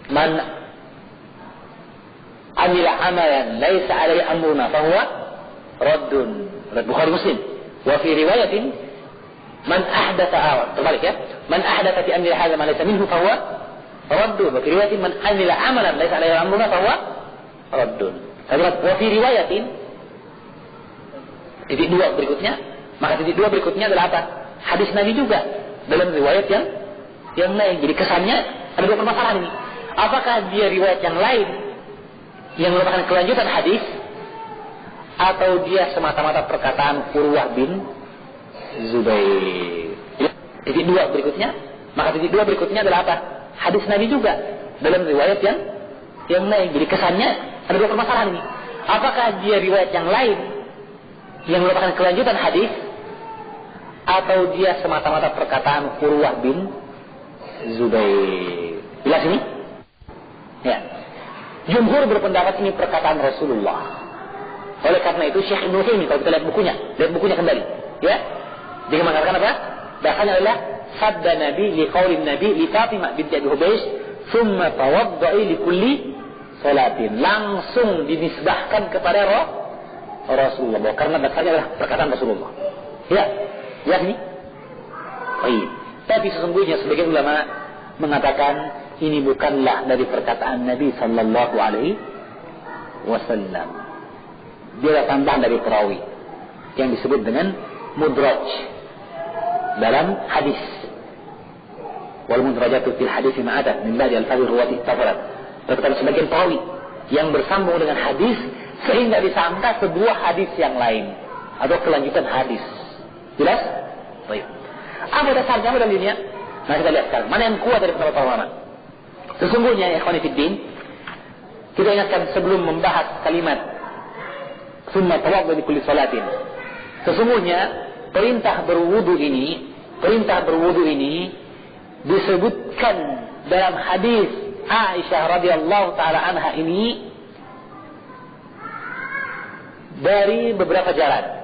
man amila amalan laisa alaihi amruna fahuwa raddun. Bukhari Muslim. Wa fi riwayatin man ahdatha, terbalik ya. Man ahdatha fi amri hadza ma laysa minhu fahuwa raddun. Wa fi riwayatin man amila amalan laisa alaihi amruna fahuwa raddun. Kalimat wa fi riwayatin titik 2 berikutnya, maka titik 2 berikutnya adalah apa? Hadis Nabi juga dalam riwayat yang lain. Jadi kesannya ada 2 permasalahan ini. Apakah dia riwayat yang lain yang merupakan kelanjutan hadis, atau dia semata-mata perkataan Urwah bin Zubair? Titik 2 berikutnya, maka titik 2 berikutnya adalah apa? Hadis Nabi juga dalam riwayat yang lain. Jadi kesannya ada 2 permasalahan ini. Apakah dia riwayat yang lain yang merupakan kelanjutan hadis, atau dia semata-mata perkataan Urwah bin Zubair? Jelas ini? Ya. Jumhur berpendapat ini perkataan Rasulullah. Oleh karena itu Syekh Ibnu Utsaimin, kalau kita lihat bukunya kembali, ya, dia mengatakan apa? Bahasanya adalah sabda Nabi li qaulin Nabi li Fatimah binti Abi Hubaysh, "Tsumma tawadda'i li kulli salatin, langsung dinisbahkan kepada Rasulullah, karena dasarnya adalah perkataan Rasulullah. Ya, yakni. Baik. Tapi sesungguhnya sebagian ulama mengatakan ini bukanlah dari perkataan Nabi sallallahu alaihi wasallam. Dia adalah tambahan dari perawi yang disebut dengan mudraj dalam hadis. Wal mudrajatu fil hadis ma'adat min ba'di al-fadhi ruwati tafarat. Perkataan sebagian perawi yang bersambung dengan hadis sehingga disangka sebuah hadis yang lain atau kelanjutan hadis. Jelas? Baik. Apa dasarnya, apa dalilnya? Nah, kita lihat sekarang mana yang kuat dari pendapat para ulama. Sesungguhnya ya ikhwan fillah, kita ingatkan sebelum membahas kalimat summa tawaddu li kulli salatin. Sesungguhnya perintah berwudu ini disebutkan dalam hadis Aisyah radhiyallahu taala anha ini dari beberapa jalan.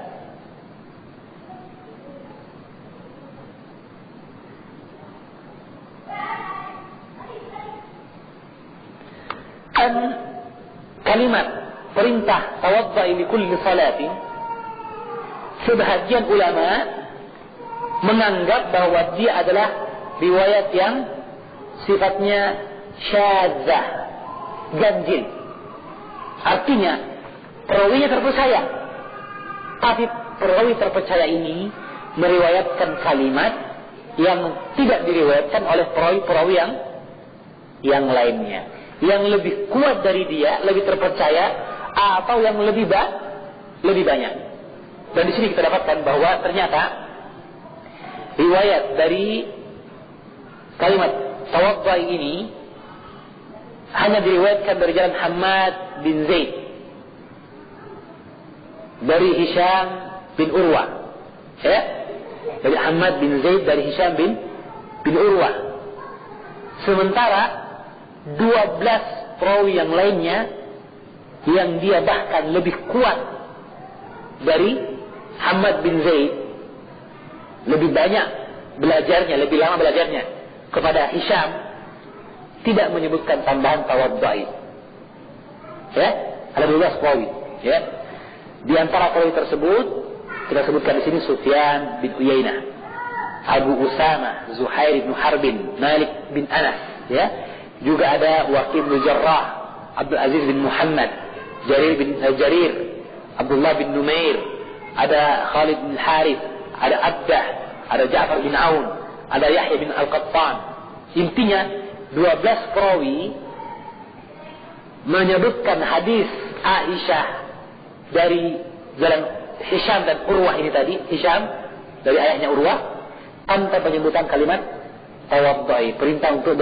Dan kalimat perintah tawaddu li kulli salatin, sebahagian ulama menganggap bahwa dia adalah riwayat yang sifatnya syadzah, ganjil. Artinya perawinya terpercaya, tapi perawi terpercaya ini meriwayatkan kalimat yang tidak diriwayatkan oleh perawi-perawi yang lainnya, yang lebih kuat dari dia, lebih terpercaya, atau yang lebih banyak. Dan di sini kita dapatkan bahwa ternyata riwayat dari kalimat tawaddu ini hanya diriwayatkan dari jalan Hammad bin Zaid, dari Hisham bin Urwah, ya, dari Hammad bin Zaid dari Hisham bin Urwah. Sementara 12 perawi yang lainnya yang dia bahkan lebih kuat dari Hammad bin Zaid, lebih banyak belajarnya, lebih lama belajarnya kepada Hisham, tidak menyebutkan tambahan tawaddu. Ya, ada 12 perawi. Ya, di antara perawi tersebut kita sebutkan di sini Sufyan bin Uyainah, Abu Usama, Zuhair bin Harbin, Malik bin Anas. Ya, juga ada Waqi' bin Jarrah, Abdul Aziz bin Muhammad, Jarir, Abdullah bin Numair, ada Khalid bin Harith, ada Abdah, ada Ja'far bin Aun, ada Yahya bin Al-Qattan. Intinya 12 perawi menyebutkan hadis Aisyah dari jalan Hisham dan Urwah ini tadi. Hisham dari ayahnya Urwah, tanpa penyebutan kalimat tawaddu, perintah untuk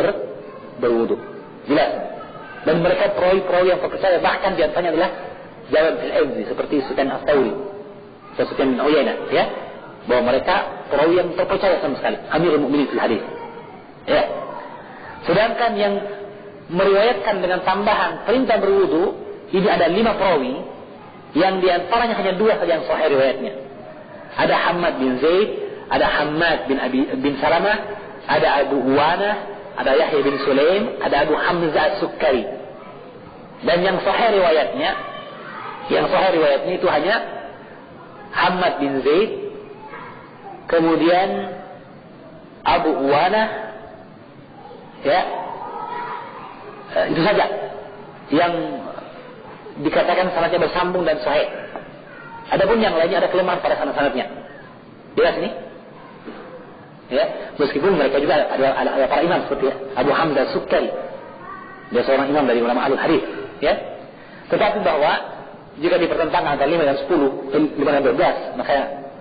berwudu. Jelas. Dan mereka perawi-perawi yang percaya, bahkan di antaranya adalah Jalan Al-Azzi seperti Sufyan Ats-Tsauri, Sufyan bin Uyainah, ya, bahwa mereka perawi yang terpercaya sama sekali, Amirul Mukminin fil hadis. Ya. Sedangkan yang meriwayatkan dengan tambahan perintah berwudu ini ada 5 perawi yang di antaranya hanya 2 saja yang sahih riwayatnya. Ada Hammad bin Zaid, ada Hammad bin Salamah, ada Abu Uwanah, ada Yahya bin Sulaim, ada Abu Hamzah As-Sukkari. Dan yang sahih riwayatnya itu hanya Hammad bin Zaid, kemudian Abu Uwanah, ya, itu saja yang dikatakan sanadnya bersambung dan sahih. Adapun yang lainnya ada kelemahan pada sanad-sanadnya. Jelas ini? Ya, meskipun mereka juga ada para imam seperti Abu Hamzah As-Sukkari, dia seorang imam dari ulama Ahlul Hadis, ya. Tetapi bahwa jika dipertentangkan antara 5 dan 10, 5 dan 12, maka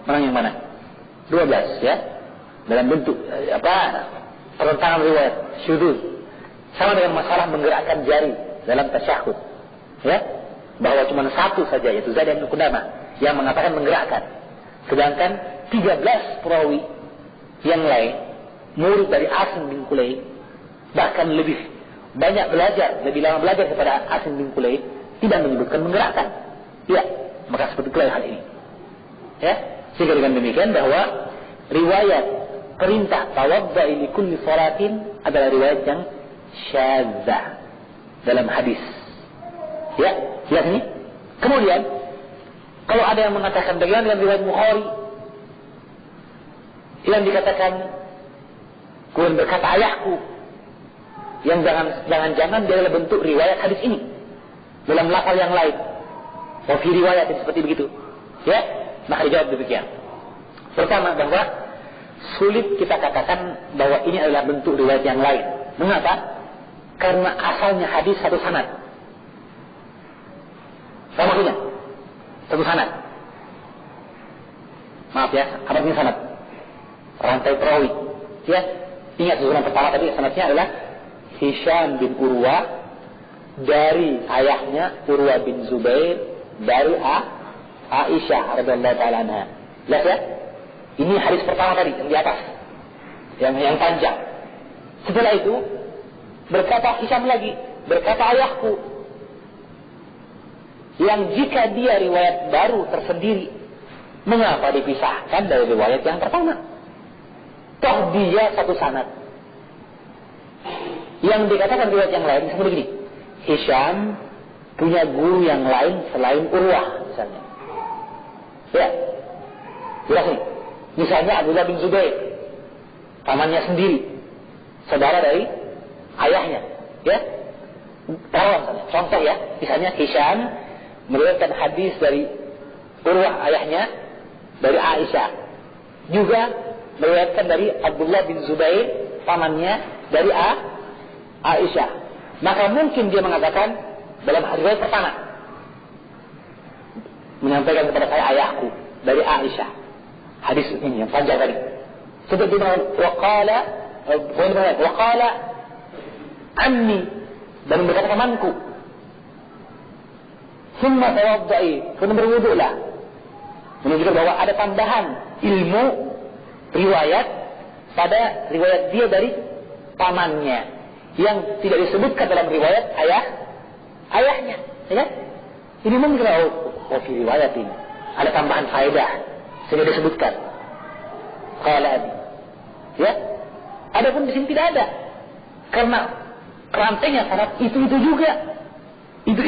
menang yang mana? 12, ya. Dalam bentuk pertentangan riwayat syudzuz. Sama dengan masalah menggerakkan jari dalam tasyahud, ya, bahwa cuma 1 saja, yaitu Zaid bin Qudamah, yang mengatakan menggerakkan. Sedangkan 13 perawi yang lain, murid dari Asim bin Kulayb, bahkan lebih banyak belajar, lebih lama belajar kepada Asim bin Kulayb, tidak menyebutkan menggerakkan. Ya, maka seperti itulah hal ini. Ya, sehingga dengan demikian bahwa riwayat perintah tawaddu li kulli salatin adalah riwayat yang syadzah dalam hadis. Ya, lihat ini. Kemudian kalau ada yang mengatakan bagaimana dengan riwayat Bukhari yang dikatakan kemudian berkata ayahku, yang jangan-jangan dia adalah bentuk riwayat hadis ini dalam lafal yang lain. Fi riwayat seperti begitu. Ya, maka dijawab demikian. Pertama, bahwa sulit kita katakan bahwa ini adalah bentuk riwayat yang lain. Mengapa? Karena asalnya hadis satu sanad. Apa maksudnya? Satu sanad. Maaf ya, apa ini sanad? Rantai perawi. Ya, ingat susunan pertama tadi sanadnya adalah Hisham bin Urwa dari ayahnya Urwa bin Zubair dari Aisyah radhiyallahu taala anha. Lihat ya. Ini hadis pertama tadi yang di atas. Yang panjang. Setelah itu berkata Hisham lagi, berkata ayahku. Yang jika dia riwayat baru tersendiri, mengapa dipisahkan dari riwayat yang pertama? Toh dia satu sanad. Yang dikatakan riwayat yang lain seperti begini. Hisham punya guru yang lain selain Urwah misalnya. Ya. Jelas nih. Misalnya Abdullah bin Zubair, pamannya sendiri, saudara dari ayahnya. Ya. Contoh ya, misalnya Hisham meriwayatkan hadis dari Urwah ayahnya dari Aisyah. Juga meriwayatkan dari Abdullah bin Zubair pamannya dari Aisyah. Maka mungkin dia mengatakan dalam riwayat pertama menyampaikan kepada saya ayahku dari Aisyah. Hadis ini yang panjang tadi. Seperti waqala ammi, dan berkata pamanku. Summa tawaddai, kemudian berwudulah. Menunjukkan bahwa ada tambahan ilmu riwayat pada riwayat dia dari pamannya yang tidak disebutkan dalam riwayat ayahnya. Ya? Ini mungkin di riwayat ini ada tambahan faedah sehingga disebutkan. Qala abi. Ya? Adapun di sini tidak ada. Karena kerantainya sanad itu juga. Itu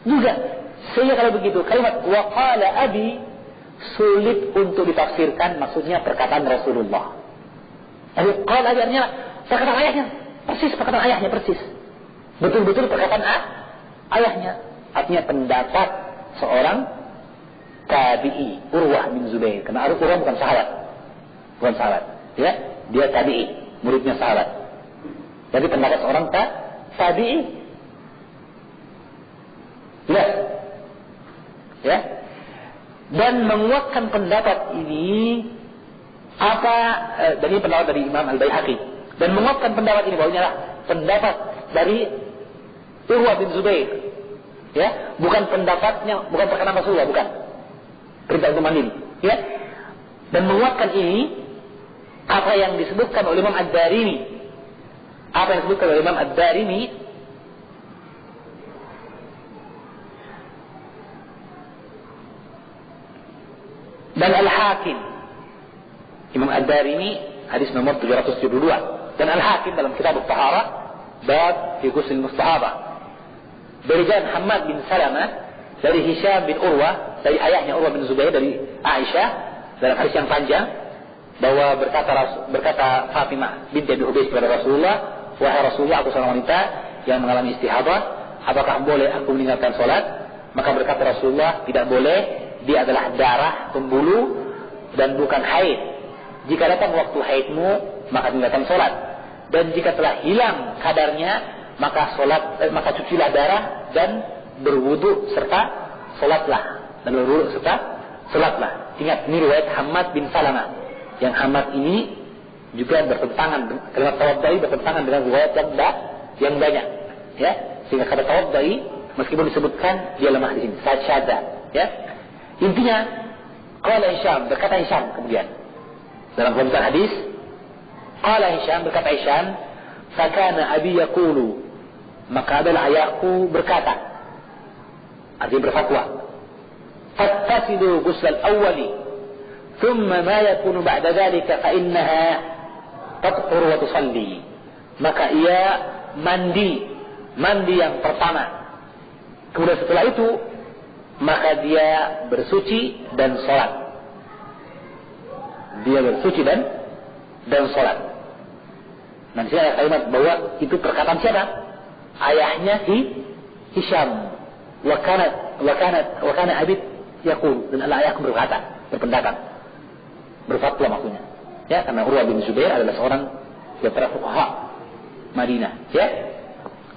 juga. Sehingga kalau begitu kalimat wa qala abi sulit untuk ditafsirkan, maksudnya perkataan Rasulullah. Jadi qala abi artinya perkataan ayahnya. Perkataan ayahnya persis. Betul-betul perkataan ayahnya. Artinya pendapat seorang tabi'i, Urwah bin Zubair. Karena Urwah bukan sahabat. Ya, dia tabi'i, muridnya sahabat. Jadi pendapat seorang tabi'i. Jelas? Ya. Dan menguatkan pendapat ini dari pendapat dari Imam Al-Baihaqi. Dan menguatkan pendapat ini bahwa inilah pendapat dari Urwah bin Zubair. Ya, bukan pendapatnya, bukan perkataan Rasulullah, bukan. Perintah untuk mandiri. Ya. Dan menguatkan ini apa yang disebutkan oleh Imam Ad-Darimi. Apa yang disebutkan oleh Imam Ad-Darimi dan Al-Hakim. Imam Ad-Darimi hadis nomor 772 dan Al-Hakim dalam kitab At-Taharah bab fi ghusl mustahabah. Dari jalan Hammad bin Salamah dari Hisham bin Urwah dari ayahnya Urwah bin Zubair dari Aisyah dalam hadis yang panjang bahwa berkata Fatimah binti Abi Hubays kepada Rasulullah, wahai Rasulullah, aku seorang wanita yang mengalami istihadah, apakah boleh aku meninggalkan salat? Maka berkata Rasulullah, tidak boleh, dia adalah darah pembuluh dan bukan haid. Jika datang waktu haidmu, maka tinggalkan salat. Dan jika telah hilang kadarnya, maka cucilah darah dan berwudu serta salatlah. Ingat, ini riwayat Hammad bin Salamah. Yang Hammad ini juga bertentangan, kalimat tawaddai bertentangan dengan riwayat yang banyak. Ya, sehingga kata tawaddai meskipun disebutkan dia lemah di sini, syadza. Ya, intinya qala Hisham, berkata Hisham kemudian dalam pembahasan hadis, qala Hisham, berkata Hisham, fakana abi yaqulu, maka adalah ayahku berkata, artinya berfatwa, fattasilu ghusl al-awwali thumma ma yakunu ba'da dhalika fa innaha tathur wa tusalli. Maka ia mandi yang pertama, Kemudian setelah itu maka dia bersuci dan sholat. Dia bersuci dan sholat. Nah, di sini ada kalimat bahwa itu perkataan siapa? Ayahnya Hisham. Wa kana abid yaqul, dan ayahku berkata, berpendapat, berfatwa maksudnya. Ya, karena Urwah bin Zubair adalah seorang yang fuqaha Madinah. Ya.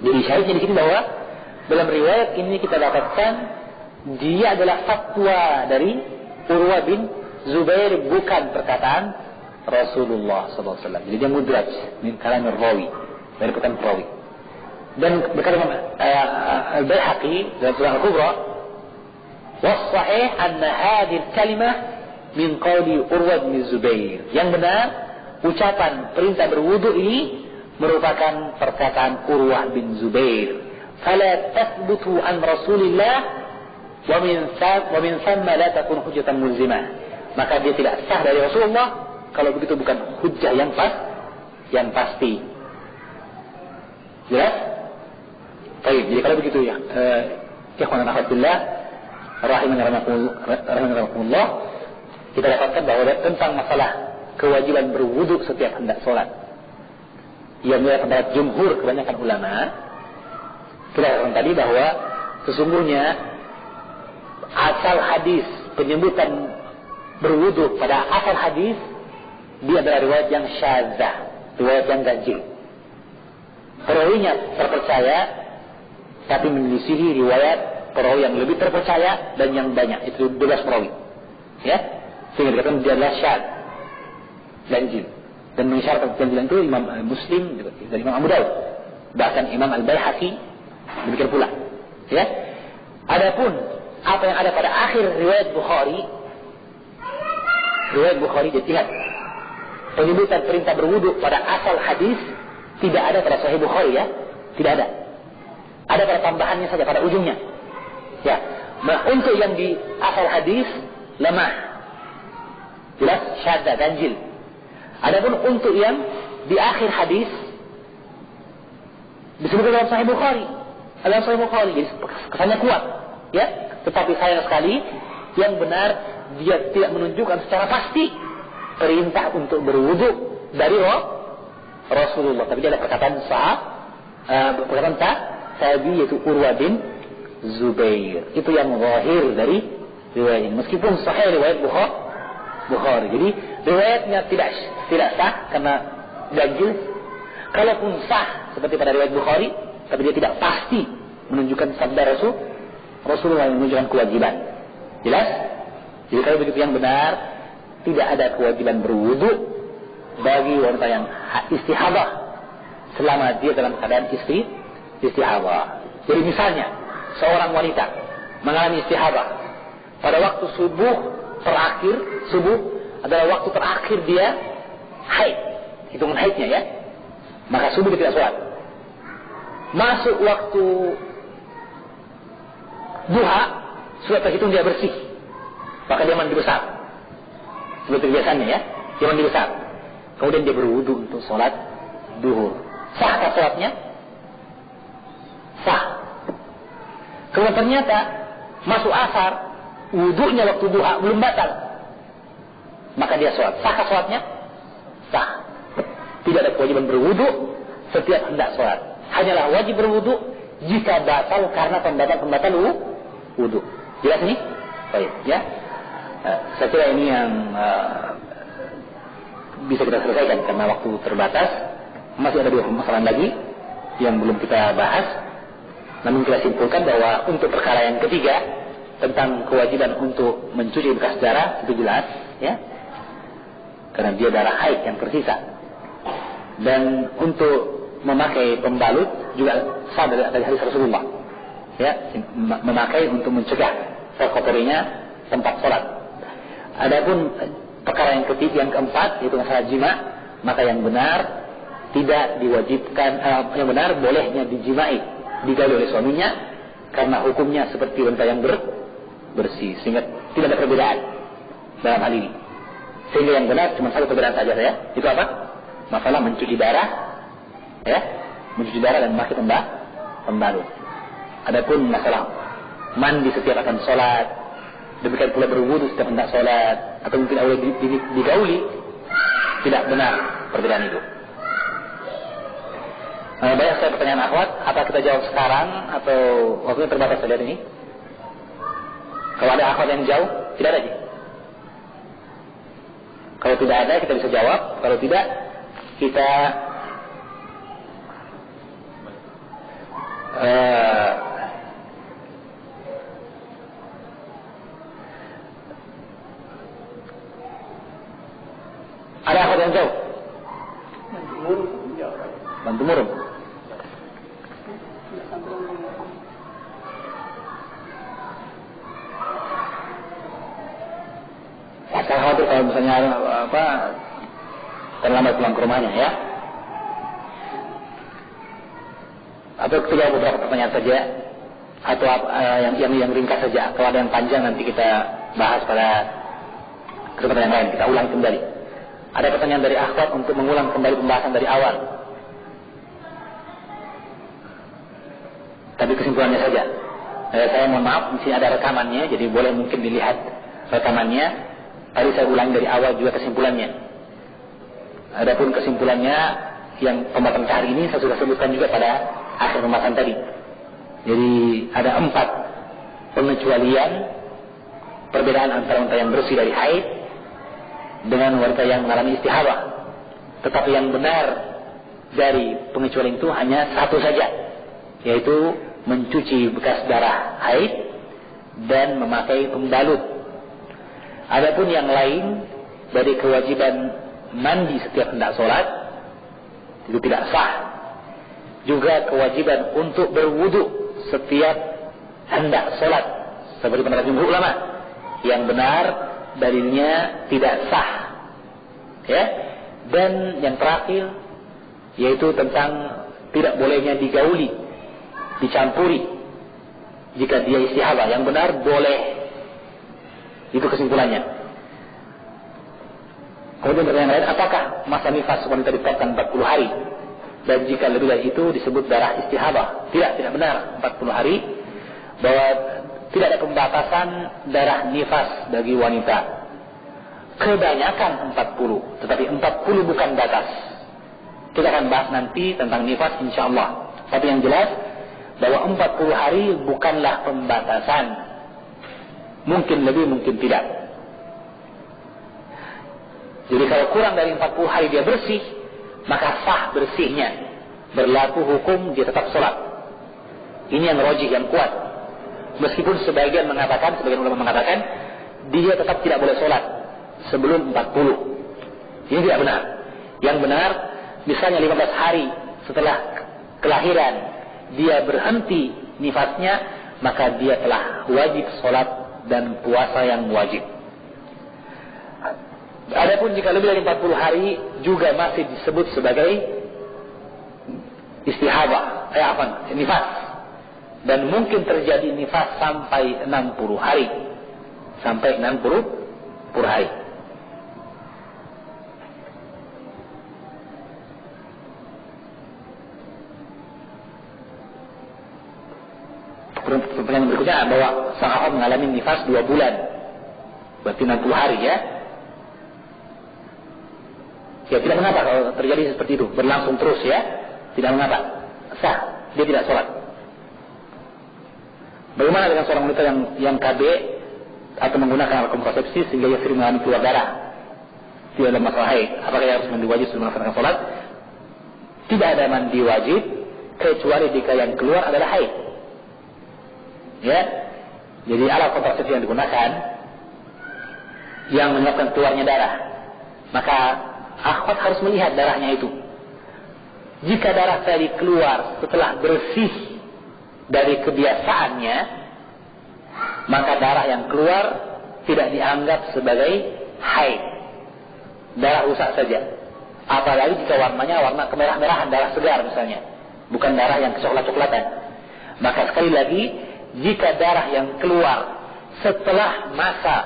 Jadi syahidnya di sini bahwa dalam riwayat ini kita dapatkan dia adalah fatwa dari Urwah bin Zubair, bukan perkataan Rasulullah SAW. Jadi dia mudraj min kalamir rawi, dari perkataan perawi. Dan berkata Al-Baihaqi dalam Surah Al-Kubra, was-sahih anna hadhihi al-kalimah min qawli Urwah bin Zubair. Yang benar, ucapan perintah berwudu ini merupakan perkataan Urwah bin Zubair. Fala tathbutu an Rasulillah wa min thamma la takun hujjatan mulzimah. Maka dia tidak sah dari Rasulullah kalau begitu bukan hujjah yang pasti. Jelas? Baik, jadi kalau begitu ya, ikhwan dan akhwat billah, rahimakumullah, kita dapatkan bahwa tentang masalah kewajiban berwudu setiap hendak sholat, yang menurut pendapat jumhur kebanyakan ulama, kita katakan tadi bahwa sesungguhnya asal hadis penyebutan berwudu pada asal hadis dia adalah riwayat yang syadzah, riwayat yang ganjil. Perawinya terpercaya, tapi menyelisihi riwayat perawi yang lebih terpercaya dan yang banyak, itu 12 perawi. Ya, sehingga dikatakan dia adalah syadz, ganjil. Dan mengisyaratkan ganjilan itu Imam Muslim dan Imam Abu Daud, bahkan Imam Al-Baihaqi demikian pula. Ya, adapun apa yang ada pada akhir riwayat Bukhari lihat penyebutan perintah berwudu pada asal hadis tidak ada pada Sahih Bukhari, ya, tidak ada. Ada pada tambahannya saja pada ujungnya. Ya, nah untuk yang di asal hadis lemah, jelas syadzah, ganjil. Adapun untuk yang di akhir hadis disebutkan dalam Sahih Bukhari, jadi kesannya kuat, ya. Tetapi sayang sekali yang benar dia tidak menunjukkan secara pasti perintah untuk berwudu dari Rasulullah, tapi dia ada perkataan tabi, yaitu Urwah bin Zubair. Itu yang zahir dari riwayat ini, meskipun sahih riwayat Bukhari. Jadi riwayatnya tidak sah karena ganjil. Kalaupun sah seperti pada riwayat Bukhari, tapi dia tidak pasti menunjukkan sabda Rasulullah yang menunjukkan kewajiban. Jelas? Jadi kalau begitu yang benar, tidak ada kewajiban berwudu bagi wanita yang istihadah selama dia dalam keadaan istihadah. Jadi misalnya seorang wanita mengalami istihadah pada waktu subuh adalah waktu terakhir dia haid, hitungan haidnya, ya, maka subuh dia tidak sholat. Masuk waktu duha sudah terhitung dia bersih, maka dia mandi besar seperti biasanya, ya, dia mandi besar, kemudian dia berwudu untuk sholat duhur. Sahkah sholatnya? Sah. Kemudian ternyata masuk asar, wudunya waktu duha belum batal, maka dia sholat. Sahkah sholatnya? Sah. Tidak ada kewajiban berwudu setiap hendak sholat. Hanyalah wajib berwudu jika batal karena pembatal wudu. Jelas ini? Baik, ya. Saya kira ini yang bisa kita selesaikan karena waktu terbatas. Masih ada 2 permasalahan lagi yang belum kita bahas. Namun kita simpulkan bahwa untuk perkara yang ketiga tentang kewajiban untuk mencuci bekas darah itu jelas, ya, karena dia darah haid yang tersisa. Dan untuk memakai pembalut juga sah dari hadis Rasulullah, ya, memakai untuk mencegah terkotorinya tempat sholat. Adapun perkara yang ketiga, yang keempat, yaitu masalah jima, maka yang benar tidak diwajibkan, yang benar bolehnya dijimai, digali oleh suaminya, karena hukumnya seperti wanita yang bersih, sehingga tidak ada perbedaan dalam hal ini. Sehingga yang benar cuma satu perbedaan saja, ya, itu apa? Masalah mencuci darah, ya, mencuci darah dan memakai pembalut. Adapun masalah mandi setiap akan sholat, demikian pula berwudu setiap hendak sholat, atau mungkin tidak boleh digauli. Tidak benar perbedaan itu. Banyak saya pertanyaan akhwat, apa kita jawab sekarang atau waktunya terbatas saja ini? Kalau ada akhwat yang jauh, tidak ada. Kalau tidak ada kita bisa jawab, kalau tidak kita ada akhwat yang jauh? Bantu murung. Saya khawatir kalau misalnya terlambat pulang ke rumahnya ya. Atau kita beberapa pertanyaan saja, atau yang ringkas saja. Kalau ada yang panjang nanti kita bahas pada kesempatan yang lain. Kita ulang kembali. Ada pertanyaan dari akhwat untuk mengulang kembali pembahasan dari awal. Tapi kesimpulannya saja. Saya mohon maaf, di sini ada rekamannya, jadi boleh mungkin dilihat rekamannya. Tadi saya ulangi dari awal juga kesimpulannya. Adapun kesimpulannya yang pembahasan hari ini saya sudah sebutkan juga pada akhir pembahasan tadi. Jadi ada 4 pengecualian perbedaan antara wanita yang bersih dari haid dengan wanita yang mengalami istihadah. Tetapi yang benar dari pengecualian itu hanya satu saja, yaitu mencuci bekas darah haid dan memakai pembalut. Adapun yang lain dari kewajiban mandi setiap hendak sholat itu tidak sah. Juga kewajiban untuk berwudu setiap hendak sholat seperti pendapat jumhur ulama. Yang benar dalilnya tidak sah. Ya. Dan yang terakhir yaitu tentang tidak bolehnya digauli, dicampuri jika dia istihadah. Yang benar boleh. Itu kesimpulannya. Kemudian pertanyaan lain, apakah masa nifas wanita ditetapkan 40 hari? Dan jika lebih dari itu disebut darah istihadah? Tidak benar 40 hari. Bahwa tidak ada pembatasan darah nifas bagi wanita. Kebanyakan 40. Tetapi 40 bukan batas. Kita akan bahas nanti tentang nifas insyaAllah. Tapi yang jelas bahwa 40 hari bukanlah pembatasan. Mungkin lebih, mungkin tidak. Jadi kalau kurang dari 40 hari dia bersih, maka sah bersihnya. Berlaku hukum dia tetap sholat. Ini yang rajih, yang kuat. Meskipun sebagian ulama mengatakan dia tetap tidak boleh sholat sebelum 40. Ini tidak benar. Yang benar, misalnya 15 hari setelah kelahiran dia berhenti nifasnya, maka dia telah wajib sholat dan puasa yang wajib. Adapun jika lebih dari 40 hari juga masih disebut sebagai istihadah, nifas. Dan mungkin terjadi nifas sampai 60 hari. Sampai 60 hari. Pertanyaan berikutnya bahwa sahabat mengalami nifas 2 bulan, berarti 60 hari ya. Ya tidak mengapa kalau terjadi seperti itu, berlangsung terus ya, tidak mengapa, sah, dia tidak sholat. Bagaimana dengan seorang wanita yang KB atau menggunakan alat kontrasepsi sehingga ia sering mengalami keluar darah? Tidak ada masalah haid. Apakah ia harus mandi wajib sebelum melaksanakan sholat? Tidak ada mandi wajib kecuali jika yang keluar adalah haid. Ya, jadi alat kontrasepsi yang digunakan yang menyebabkan keluarnya darah, maka akhwat harus melihat darahnya itu. Jika darah tadi keluar setelah bersih dari kebiasaannya, maka darah yang keluar tidak dianggap sebagai haid, darah rusak saja. Apalagi jika warnanya warna kemerah-merahan, darah segar misalnya, bukan darah yang coklat-coklatan. Maka sekali lagi, jika darah yang keluar setelah masa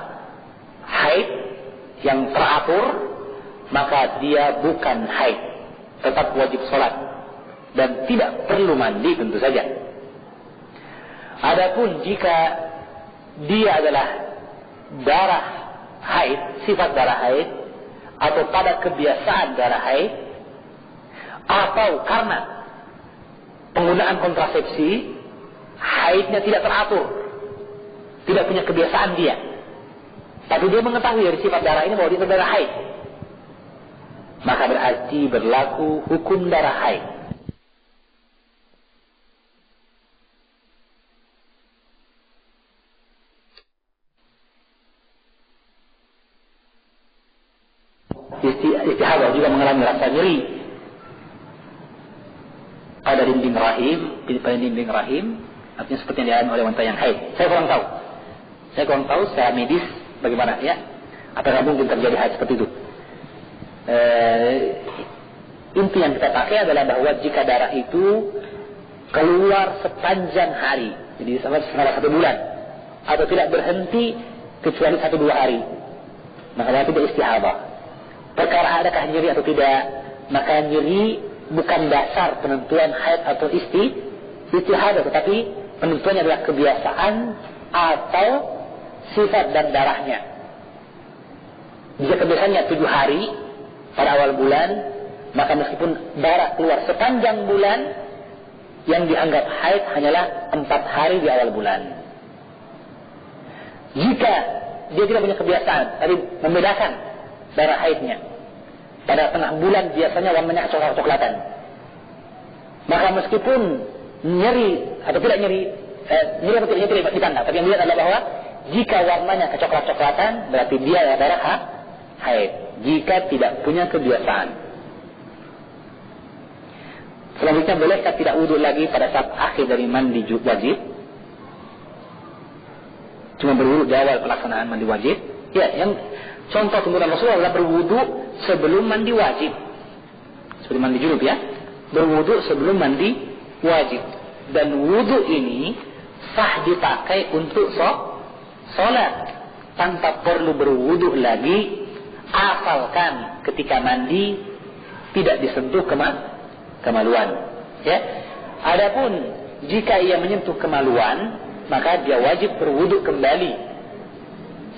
haid yang teratur, maka dia bukan haid, tetap wajib sholat dan tidak perlu mandi tentu saja. Adapun jika dia adalah darah haid, sifat darah haid, atau pada kebiasaan darah haid, atau karena penggunaan kontrasepsi, haidnya tidak teratur, tidak punya kebiasaan dia, tapi dia mengetahui dari sifat darah ini bahwa dia darah haid, maka berarti berlaku hukum darah haid. Istihadah juga mengalami rasa nyeri pada dinding rahim, artinya seperti yang dialami oleh wanita yang haid. Saya kurang tahu secara medis bagaimana ya, apakah mungkin terjadi haid seperti itu. Inti yang kita pakai adalah bahwa jika darah itu keluar sepanjang hari, jadi selama 1 bulan, atau tidak berhenti kecuali 1-2 hari, maka tidak istihadah. Perkara adakah nyeri atau tidak, maka nyeri bukan dasar penentuan haid atau istihadah, tetapi penentuannya adalah kebiasaan atau sifat dan darahnya. Jika kebiasaannya 7 hari pada awal bulan, maka meskipun darah keluar sepanjang bulan, yang dianggap haid hanyalah 4 hari di awal bulan. Jika dia tidak punya kebiasaan, tadi membedakan darah haidnya, pada tengah bulan biasanya warnanya coklat-coklatan, maka meskipun nyeri atau tidak nyeri, nyeri atau tidak nyeri ditanda, tapi yang dilihat adalah bahwa jika warnanya kecoklat-coklatan berarti dia adalah darah haid, jika tidak punya kebiasaan. Selanjutnya, bolehkah tidak wudhu lagi pada saat akhir dari mandi wajib? Cuma berwudhu di awal pelaksanaan mandi wajib? Ya, yang contoh tuntunan Rasulullah adalah berwudhu sebelum mandi wajib, seperti mandi junub ya, berwudhu sebelum mandi wajib. Dan wudhu ini sah dipakai untuk sholat tanpa perlu berwudhu lagi, asalkan ketika mandi tidak disentuh kemaluan ya. Adapun jika ia menyentuh kemaluan, maka dia wajib berwudhu kembali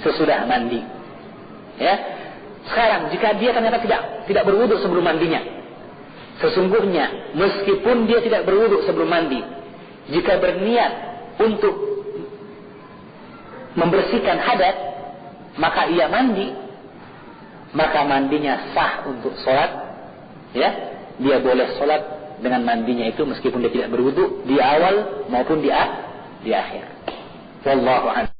sesudah mandi ya. Sekarang jika dia ternyata tidak berwudhu sebelum mandinya, sesungguhnya meskipun dia tidak berwudhu sebelum mandi, jika berniat untuk membersihkan hadas, maka ia mandi, maka mandinya sah untuk sholat ya. Dia boleh sholat dengan mandinya itu meskipun dia tidak berwudhu di awal maupun di akhir. Wallahu a'lam.